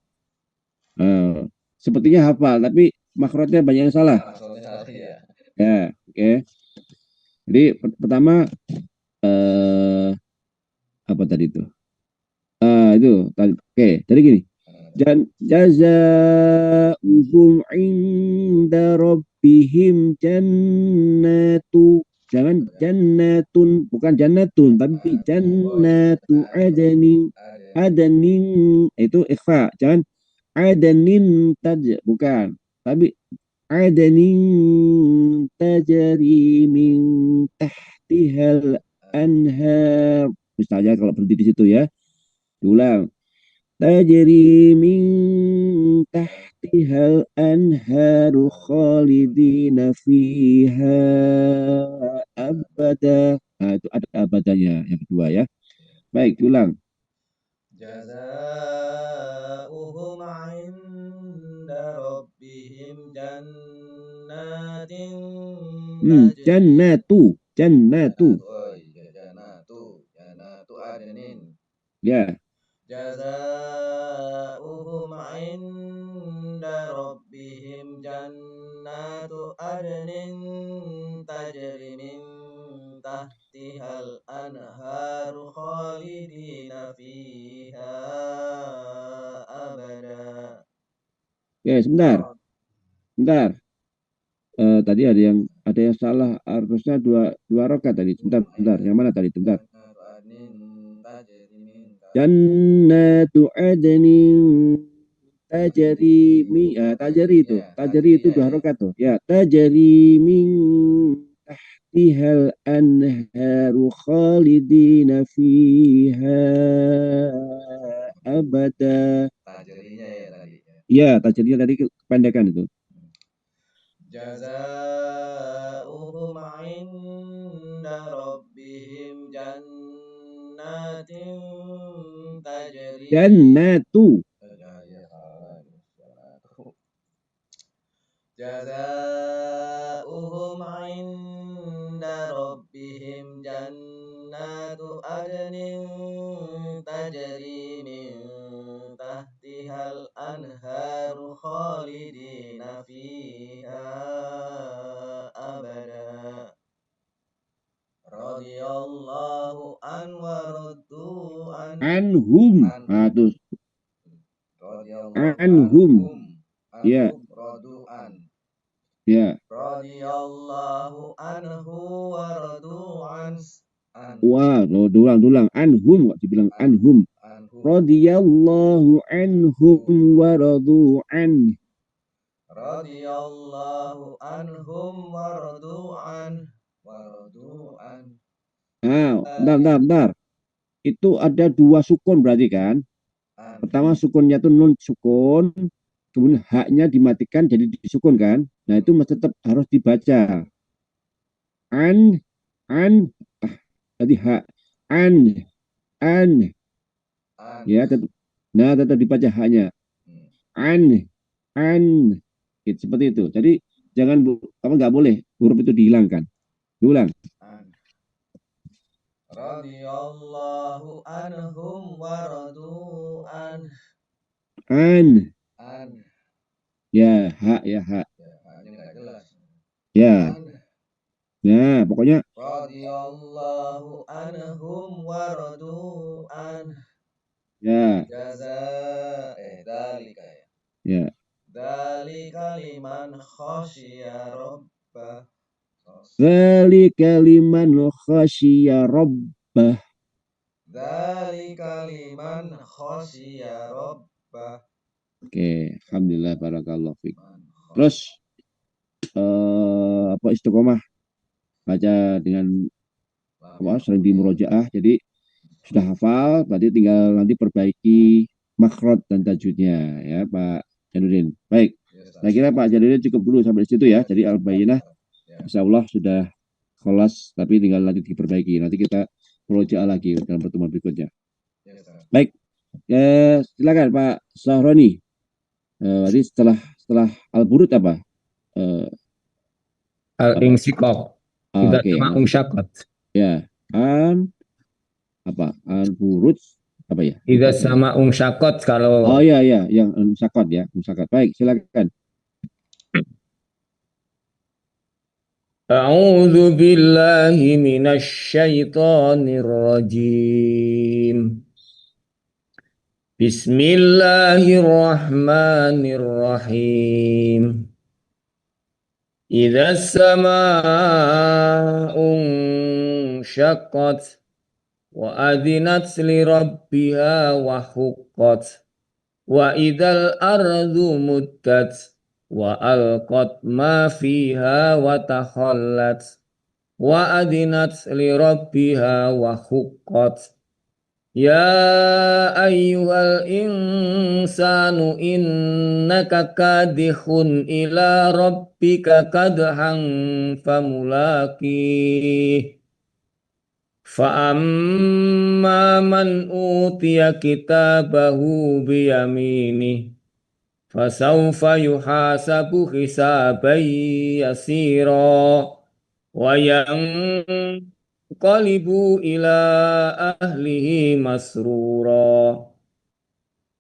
Sepertinya hafal, tapi makrotnya banyak yang salah.
Ya.
Ya, oke. Jadi pertama apa tadi itu? Itu tadi. Oke, jadi gini. Jazaa'uhum inda rabbihim jannatu. Jangan jannatun, bukan jannatun, tapi jannatu adanin itu ikhfa. Jangan adanin bukan, tapi adanin tajri min tahtihal anhar. Misalnya kalau berhenti di situ ya. Diulang. Tajri min tahtihal anharu khalidina fiha abada. Nah, itu ada abadanya yang kedua ya. Baik, diulang.
Jazaa'uhum 'inda rabbihim jannatin
jannatu.
Oh iya, jannatu adnin.
Ya.
Jazaa'uhum 'inda rabbihim jannatu adnin tajri min tahtihal anharu khalidina fiha abada.
Ya, sebentar. Tadi ada yang salah, harusnya dua rakaat tadi. Sebentar. Yang mana tadi? Sebentar. Jannatu adnin tajri itu dua rakaat tuh. Ya, tajri min tahtihal anharu khalidina fiha abada.
Tajrinya ya tadi.
Ya, tajrinya tadi kependekan itu.
Jazaa'uhum 'inda rabbihim jannatin tajri.
Jannatu.
Jazaa'uhum 'inda rabbihim jannatu adnin tajri min tahtihal anharu khalidina fiha abada. Radiyallahu an wa radu
anhum. Terus anhum. Ya.
Radu'an.
Ya.
Radiyallahu anhu wa radu'an.
Wah, dulang. Anhum kok dibilang anhum. Radiyallahu anhum wa radu'an.
Radiyallahu anhum wa radu'an.
Bentar. Itu ada dua sukun berarti kan? Pertama sukunnya itu nun sukun, kemudian haknya dimatikan jadi disukun kan? Nah itu masih tetap harus dibaca. Tadi hak an. Ya tetap. Nah tetap dibaca haknya. An. Gitu, seperti itu. Jadi jangan kamu nggak boleh huruf itu dihilangkan. Diulang.
Radiyallahu anhum wa radu'an.
Ya, hak. Ya. Nah, pokoknya
radhiyallahu anhum wa radu an.
Ya.
Dalika ya.
Ya.
Dalika liman khasyiya rabbah.
Dzalika liman khasyiya rabbah.
Dzalika liman khasyiya rabbah.
Oke, alhamdulillah barakallahu fiik. Terus apa istiqomah baca dengan apa sering dimurojaah, jadi sudah hafal, berarti tinggal nanti perbaiki makhraj dan tajwidnya ya Pak Januddin. Baik, saya kira Pak Januddin cukup dulu sampai situ ya. Jadi Al-Bayyinah insya Allah sudah kelas, tapi tinggal nanti diperbaiki. Nanti kita murojaah lagi dalam pertemuan berikutnya. Baik, silakan Pak Sahroni. Tadi setelah Al-Burud apa?
Al-insyiqaq. Idza
Oke,
sama unsyaqqat.
ya. Apa? Al-Burud apa ya?
Idza sama unsyaqqat kalau
Oh iya ya, yang unsyaqqat ya, unsyaqqat. Baik, silakan.
A'udzu billahi minasy syaithanir rajim. Bismillahirrahmanirrahim. Idza samaa'u unsyaqqat wa adzinat li rabbiha wa huqqat wa idzal ardu muddat wa alqat ma fiha wa takhallat wa adzinat li rabbiha wa huqqat. Ya ayyuhal insanu innaka kadihun ila rabbika kadhan famulaqih. Fa'amma man utiya kitabahu biyaminih fasawfa yuhasabu hisaban yasira wa yanqalibu ila ahlihi masrura.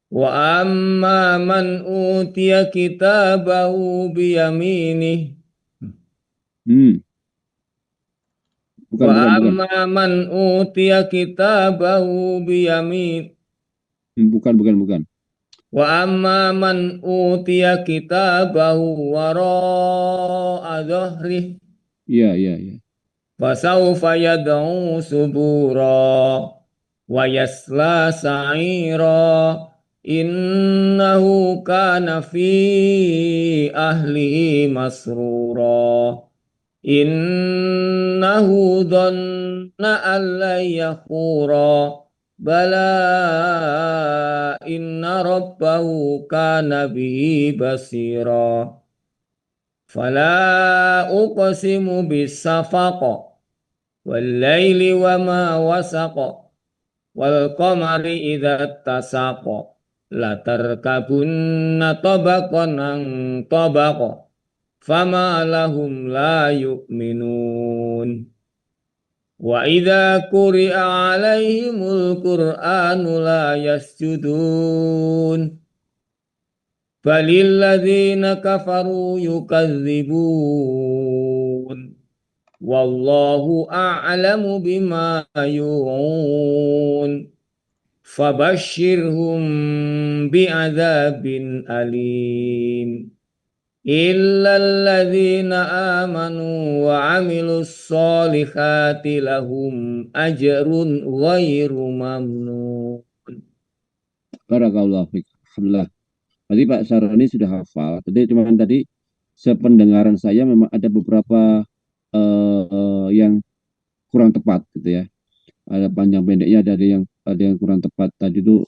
Wa amma man utiya kitabahu biyaminih Wa amma man utiya kitabahu biyamin.
Bukan.
Wa amma man utiya kitabahu wara'a dhahrih.
Iya.
Fasawfa yad'u subura wa yasla sa'ira. Innahu kana fi ahlihi masrura. Innahu dhanna an la yakhura bala inna rabbahu kana bihi basira. Fala uqsimu bisafaqa wal laili wa ma wasaqa wal qamari idza tasaqa la tarkabunna tabaqan an tabaqa fama lahum la yu'minun. Wa idza quri'a 'alaihimul qur'anu la yasjudun. Balil ladzina kafaru yukadzibun. Wallahu a'lamu bima yu'un. Fabashshirhum bi'adzabin alim. Illal ladzina amanu wa 'amilus sholihati lahum ajrun ghairu mamnun.
Barakallahu fiik. Alhamdulillah. Tadi Pak Saroni sudah hafal. Tadi sependengaran saya memang ada beberapa yang kurang tepat gitu ya. Ada panjang pendeknya, ada yang kurang tepat tadi itu.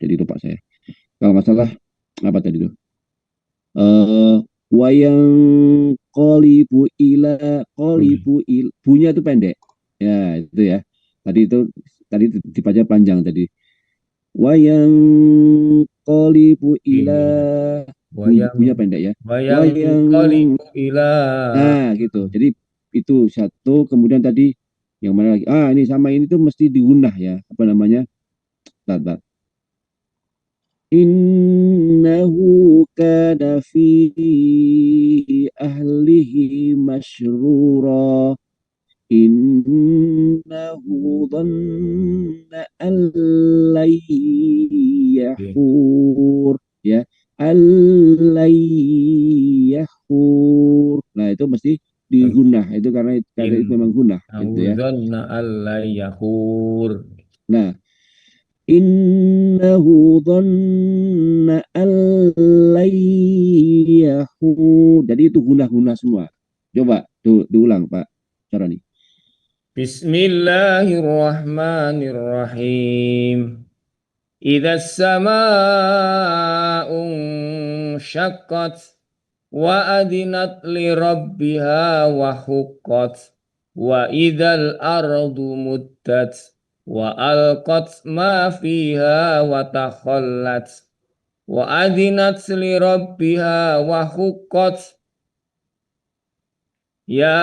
Jadi lupa saya. Kalau nggak salah apa tadi itu? Wayang qalibu bunya itu pendek ya, itu ya, tadi dibaca panjang tadi. Wayang qalibu ila bunya pendek ya,
wayang qalibu ila.
Nah gitu, jadi itu satu. Kemudian tadi yang mana lagi, ini sama ini tuh mesti diunah ya, apa namanya, Innahu kana fi ahlihi masyrura. Innahu dhanna an lan yahur, ya, an lan yahur. Nah, itu mesti digunah itu karena itu memang gunah itu ya.
Dhanna alla yahur.
Nah, innahu dhanna an lan yahur. Jadi itu gunah-gunah semua. Coba diulang Pak Carani.
Bismillahirrahmanirrahim. Idza as-samaa'u syaqqat wa adinat li rabbiha wa huqqat wa idzal ardu muddat wa alqat ma fiha wa takhallat wa adinat li rabbiha wa huqqat. Ya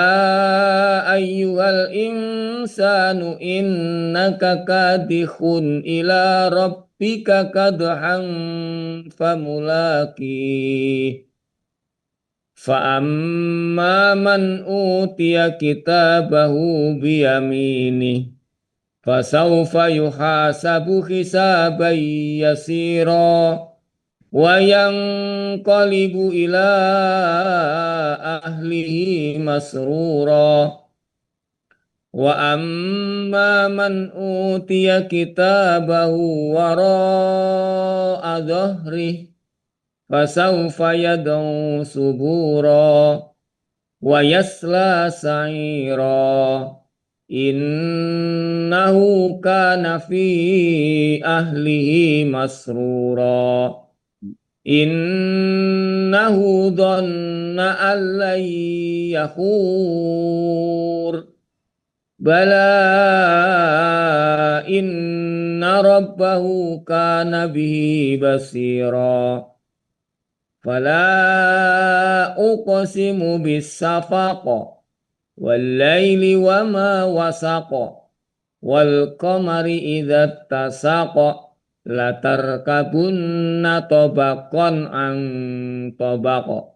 ayyuhal insanu innaka kadihun ila rabbika kadhan famulaki. Fa'amma man utiya kitabahu biyamini fasawfa yuhasabu hisaban yasira wa yanqalibu ila ahlihi masrura. Wa amma man utiya kitabahu wara'a dhahrihi fasawfa yad'u subura wa yasla sa'ira. Innahu kana fi ahlihi masrura. Innahu dhanna an lan yahur. Bala inna rabbahu kana bihi basira. Fala uqsimu bis-safaq wal laili wa ma wasaq wal qamari idza tasaq latarkabunna tabaqan an tabaq.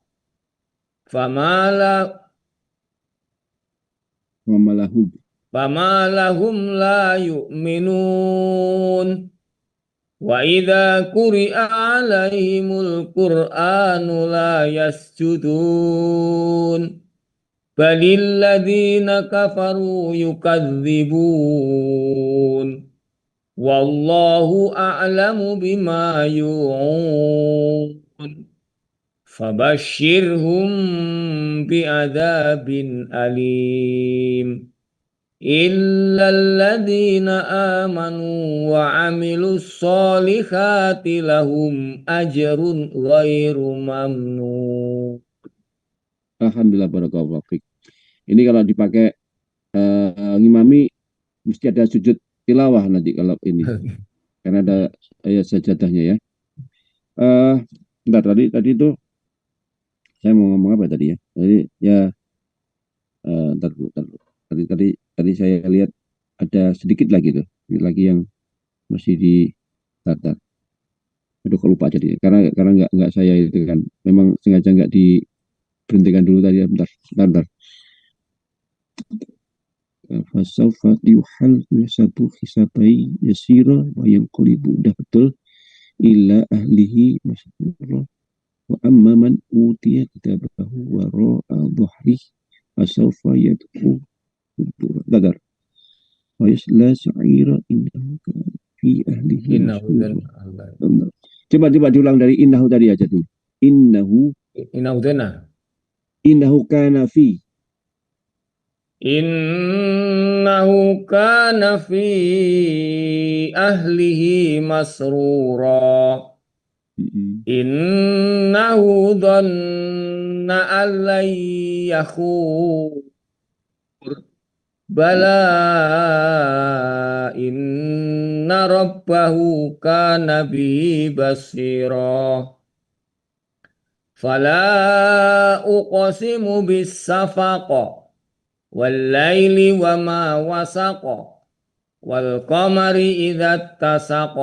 Famalahum la yu'minun. Wa idza quri'a 'alaihimul qur'anu la yasjudun. Balil ladzina kafaru yukadzibun. Wallahu a'lamu bima yu'un. Fabashshirhum bi'adzabin alim. Illal ladzina amanu wa 'amilus sholihati lahum ajrun ghairu mamnun.
Alhamdulillah, barakallahu fiik. Ini kalau dipakai ngimami mesti ada sujud tilawah nanti kalau ini. Karena ada ayat sajadahnya ya. Bentar, tadi itu saya mau ngomong apa tadi ya? Tadi ya bentar dulu. Tadi saya lihat ada sedikit lagi tuh, lagi yang masih di tartar. Aduh, kok lupa jadi. Karena nggak saya itu kan. Memang sengaja nggak diberhentikan dulu tadi ya. Bentar. Fasawfa yuhasabu hisabai yasira wa yanqalibu, udah betul, ila ahlihi masrura wa amma man utiya kitabahu wara'a dhahrihi fasawfa yad'u subura wa yasla sa'ira innahu kana fi ahlihi masrura. Coba diulang dari innahu tadi aja tuh. Innahu kana fi.
Innahu kana fi ahlihi masrura. Innahu dhanna an lan yahur. Bala inna rabbahu kana bihi basira. Fala uqsimu bis-safaq wal laili wa ma wasaq wal qamari idza tasaq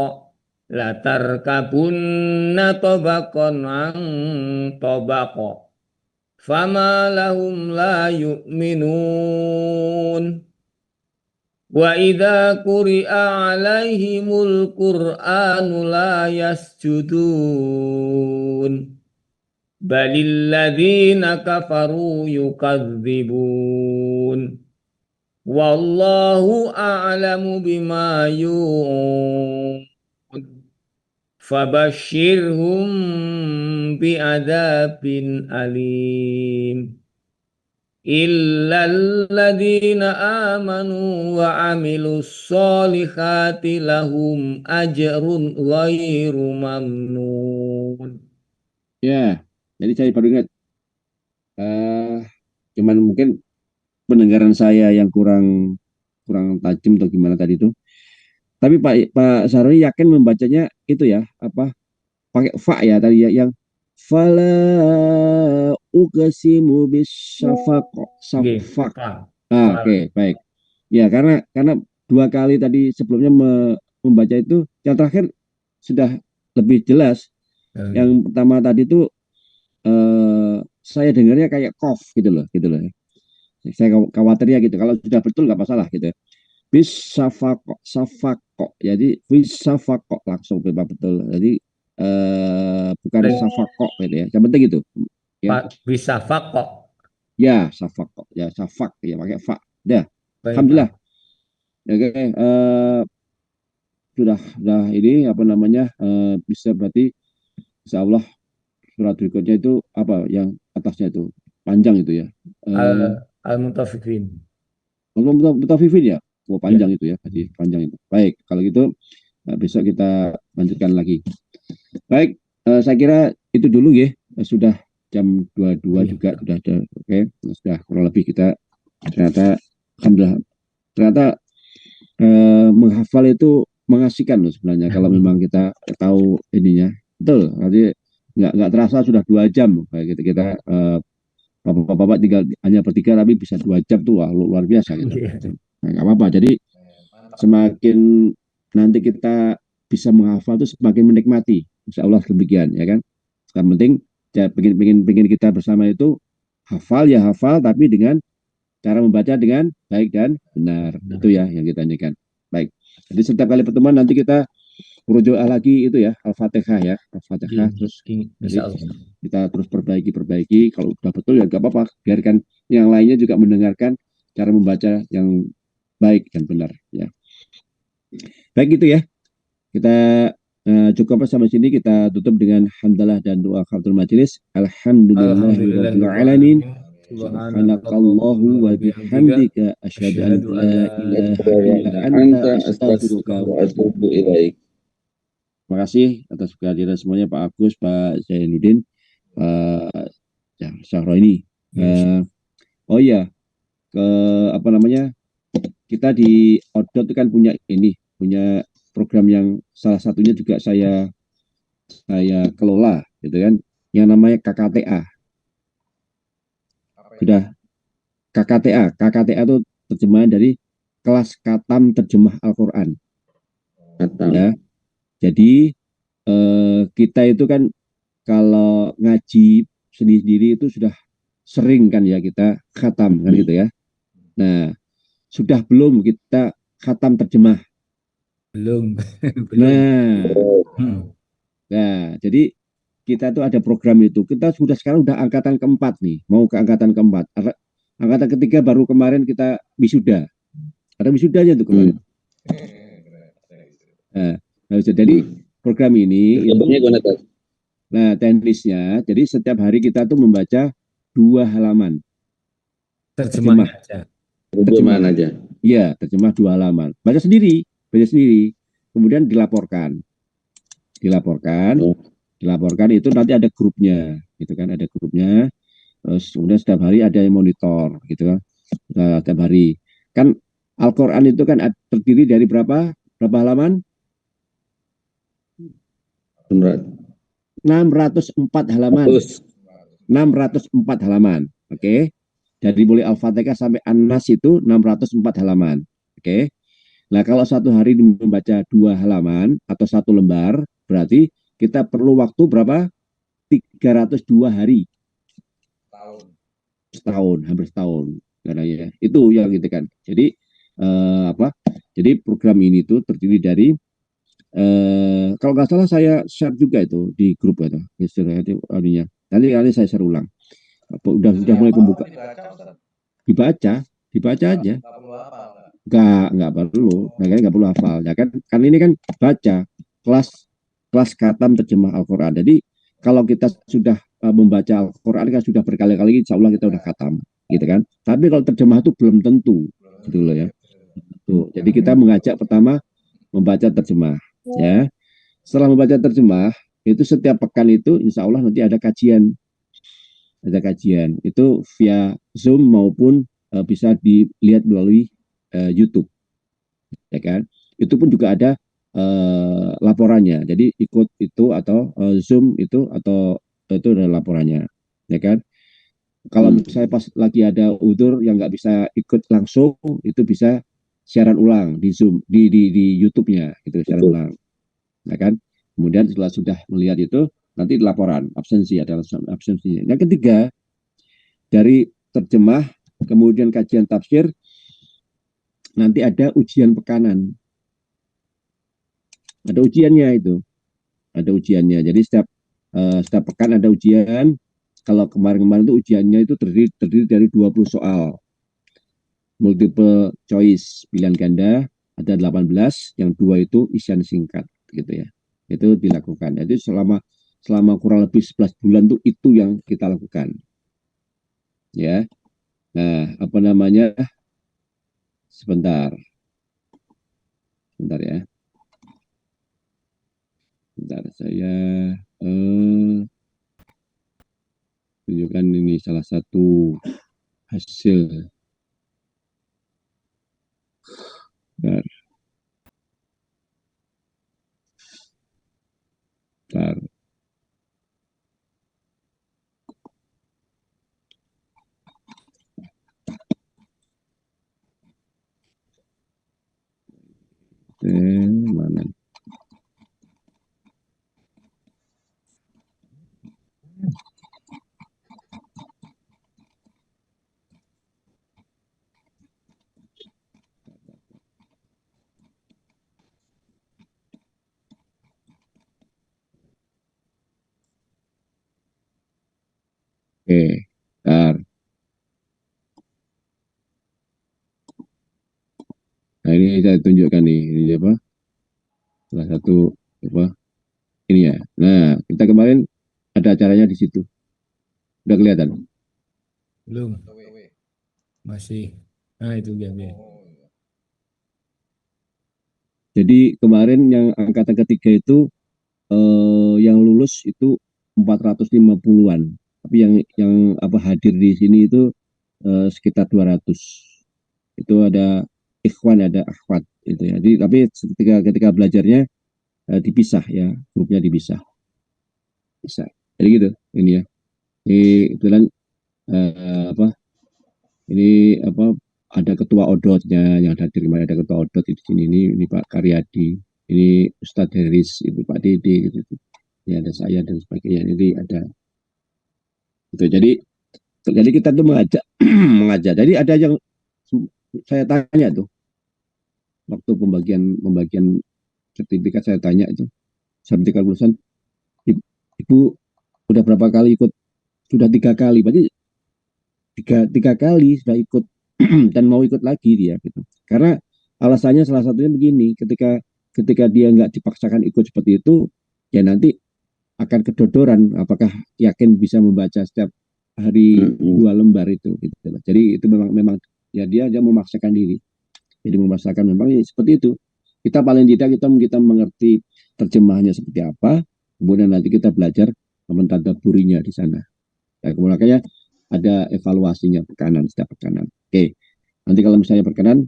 latarkabunna tabaqan an tabaq. fama lahum la yu'minun wa idza quri'a 'alaihimul qur'anu la yasjudun balil ladzina kafaru yukadzibun wallahu a'lamu bima yu'un fabashshirhum bi'adzabin alim illal ladzina amanu wa 'amilus solihati lahum ajrun ghairu mamnun.
Ya, jadi saya baru ingat. Cuman mungkin pendengaran saya yang kurang tajam atau gimana tadi itu. Tapi Pak Saroni yakin membacanya itu ya, apa pakai fa ya tadi ya, yang fala uqsimu bisyafaq safaq. Oke, baik. Ya, karena dua kali tadi sebelumnya membaca itu, yang terakhir sudah lebih jelas. Yang pertama tadi itu saya dengarnya kayak kof gitu loh. Saya khawatirnya gitu. Kalau sudah betul nggak masalah gitu ya. Bisafako, safako. Jadi bisafako langsung memang betul. Jadi bukan safako gitu ya. Yang penting itu.
Ya. Bisafako.
Ya, safako. Ya, safak ya pakai fa. Dah. Alhamdulillah. Oke, sudah ini apa namanya? Bisa berarti insya Allah surat berikutnya itu apa yang atasnya itu panjang itu ya.
Al-Mutaffifin.
Mutaffifin ya. Oh, panjang ya. Itu ya, jadi panjang itu. Baik, kalau gitu besok kita lanjutkan lagi. Baik, saya kira itu dulu ya. Sudah jam 22 juga sudah ada. Oke, sudah kurang lebih kita ternyata alhamdulillah ternyata menghafal itu mengasihkan loh sebenarnya kalau memang kita tahu ininya. Betul, nanti nggak terasa sudah 2 jam kayak gitu kita bapak-bapak tinggal hanya bertiga tapi bisa 2 jam tuh wah luar biasa gitu. Nah, nggak apa-apa. Jadi semakin nanti kita bisa menghafal itu semakin menikmati. Insya Allah demikian ya kan. Yang penting ya pengen kita bersama itu hafal ya hafal tapi dengan cara membaca dengan baik dan benar. Itu ya yang kita inginkan. Baik. Jadi setiap kali pertemuan nanti kita merujuk lagi itu ya Al-Fatihah ya Al-Fatihah terus kita terus perbaiki kalau sudah betul ya nggak apa-apa biarkan yang lainnya juga mendengarkan cara membaca yang baik dan benar ya. Baik itu ya kita cukup sampai sini kita tutup dengan hamdalah dan doa khatul majelis. Alhamdulillahirabbil alamin. Subhanakallahu wa bihamdika asyhadu an la ilaha illa anta astaghfiruka wa atubu ilaik. Terima kasih atas kehadiran semuanya Pak Agus, Pak Zainuddin, Pak Syahroini. Oh iya, apa namanya? Kita di Odot kan punya program yang salah satunya juga saya kelola, gitu kan? Yang namanya KKTA. Sudah KKTA itu terjemahan dari kelas Khatam Terjemah Al-Quran. Ya. Jadi kita itu kan kalau ngaji sendiri itu sudah sering kan ya kita khatam kan gitu ya. Nah, sudah belum kita khatam terjemah?
Belum.
Nah, jadi kita tuh ada program itu. Kita sekarang udah angkatan keempat nih, mau ke angkatan keempat. Angkatan ketiga baru kemarin kita wisuda. Ada wisudanya tuh kemarin. Nah, jadi program ini nah teknisnya jadi setiap hari kita tuh membaca 2 halaman terjemah aja. Iya, terjemah 2 halaman. Baca sendiri, kemudian dilaporkan itu nanti ada grupnya gitu kan, ada grupnya. Terus kemudian setiap hari ada yang monitor gitu kan. Setiap hari kan Al-Qur'an itu kan terdiri dari berapa halaman? 604 halaman. 604 halaman. Oke. Jadi mulai Al-Fatihah sampai An-Nas itu 604 halaman. Oke. Nah, kalau satu hari membaca 2 halaman atau 1 lembar, berarti kita perlu waktu berapa? 302 hari. hampir setahun karena ya itu yang gitu kan. Jadi jadi program ini tuh terdiri dari kalau nggak salah saya share juga itu di grup itu istilahnya anunya. Nanti saya share ulang. Udah mulai pembuka. Dibaca aja. Nggak perlu, nggak perlu hafal. Ya kan ini kan baca kelas khatam terjemah Al-Quran. Jadi kalau kita sudah membaca Al-Quran kan sudah berkali-kali, insya Allah kita udah khatam, gitu kan. Tapi kalau terjemah itu belum tentu, gitu loh ya. Tuh, jadi kita mengajak pertama membaca terjemah, ya. Setelah membaca terjemah, itu setiap pekan itu insya Allah nanti ada kajian itu via Zoom maupun bisa dilihat melalui YouTube, ya kan. Itu pun juga ada laporannya. Jadi ikut itu atau Zoom itu atau itu ada laporannya, ya kan. Kalau misalnya pas lagi ada udur yang nggak bisa ikut langsung, itu bisa siaran ulang di Zoom di YouTube-nya, itu siaran ulang, ya kan. Kemudian setelah sudah melihat itu nanti laporan absensi, adalah absensinya. Yang ketiga, dari terjemah kemudian kajian tafsir nanti ada ujian pekanan. Ada ujiannya itu. Ada ujiannya. Jadi setiap pekan ada ujian. Kalau kemarin-kemarin itu ujiannya itu terdiri dari 20 soal. Multiple choice, pilihan ganda, ada 18, yang 2 itu isian singkat gitu ya. Itu dilakukan. Jadi selama kurang lebih 11 bulan itu yang kita lakukan. Ya. Nah, apa namanya? Sebentar ya. Bentar, saya tunjukkan ini salah satu hasil. Bentar. Mana? Oke, bentar. Nah, ini saya tunjukkan nih, ini apa? Salah satu apa? Ini ya. Nah, kita kemarin ada acaranya di situ. Udah kelihatan?
Belum. Masih. Nah, itu dia.
Jadi kemarin yang angkatan ketiga itu yang lulus itu 450-an. Tapi yang hadir di sini itu sekitar 200. Itu ada ikhwan, ada akhwat itu ya. Jadi tapi ketika belajarnya dipisah ya, grupnya dipisah. Bisa. Jadi gitu ini ya. Ini kebetulan ini ada ketua ODOT-nya yang hadir kemarin, ada ketua ODOT di sini, ini Pak Karyadi, ini Ustadz Heris, itu Pak Dede gitu. Ya ada saya dan sebagainya. Jadi ada itu. Jadi kita tuh mengajak. Jadi ada yang saya tanya tuh waktu pembagian sertifikat, saya tanya itu sertifikat lulusan, ibu udah berapa kali ikut? Sudah 3 kali. Berarti tiga kali sudah ikut dan mau ikut lagi dia gitu. Karena alasannya salah satunya begini, ketika dia nggak dipaksakan ikut seperti itu, ya nanti akan kedodoran apakah yakin bisa membaca setiap hari 2 lembar itu gitu. Jadi itu memang ya dia memaksakan diri. Jadi memaksakan memang ya, seperti itu. Kita paling tidak kita mengerti terjemahnya seperti apa, kemudian nanti kita belajar mentadabburinya di sana. Ya, makanya ada evaluasinya setiap pekanan. Oke. Nanti kalau misalnya berkenan,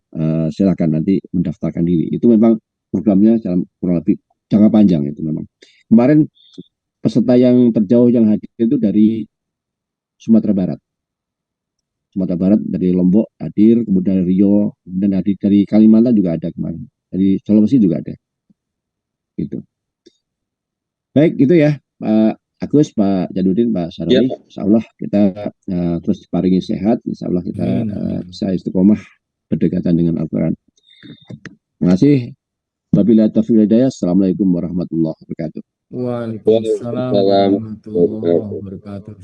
silakan nanti mendaftarkan diri. Itu memang programnya kurang lebih jangka panjang itu memang. Kemarin peserta yang terjauh yang hadir itu dari Sumatera Barat. Sumatera Barat dari Lombok hadir, kemudian dari Riau, kemudian hadir dari Kalimantan juga ada kemarin. Dari Sulawesi juga ada. Gitu. Baik, gitu ya, Pak Agus, Pak Jadudin, Pak Saroni, insya Allah kita terus diparingi sehat, insya Allah kita bisa istiqomah berdekatan dengan Al-Quran. Terima kasih. Wabillahi taufiq wal hidayah. Assalamualaikum warahmatullahi wabarakatuh.
Waalaikumsalam warahmatullahi wabarakatuh.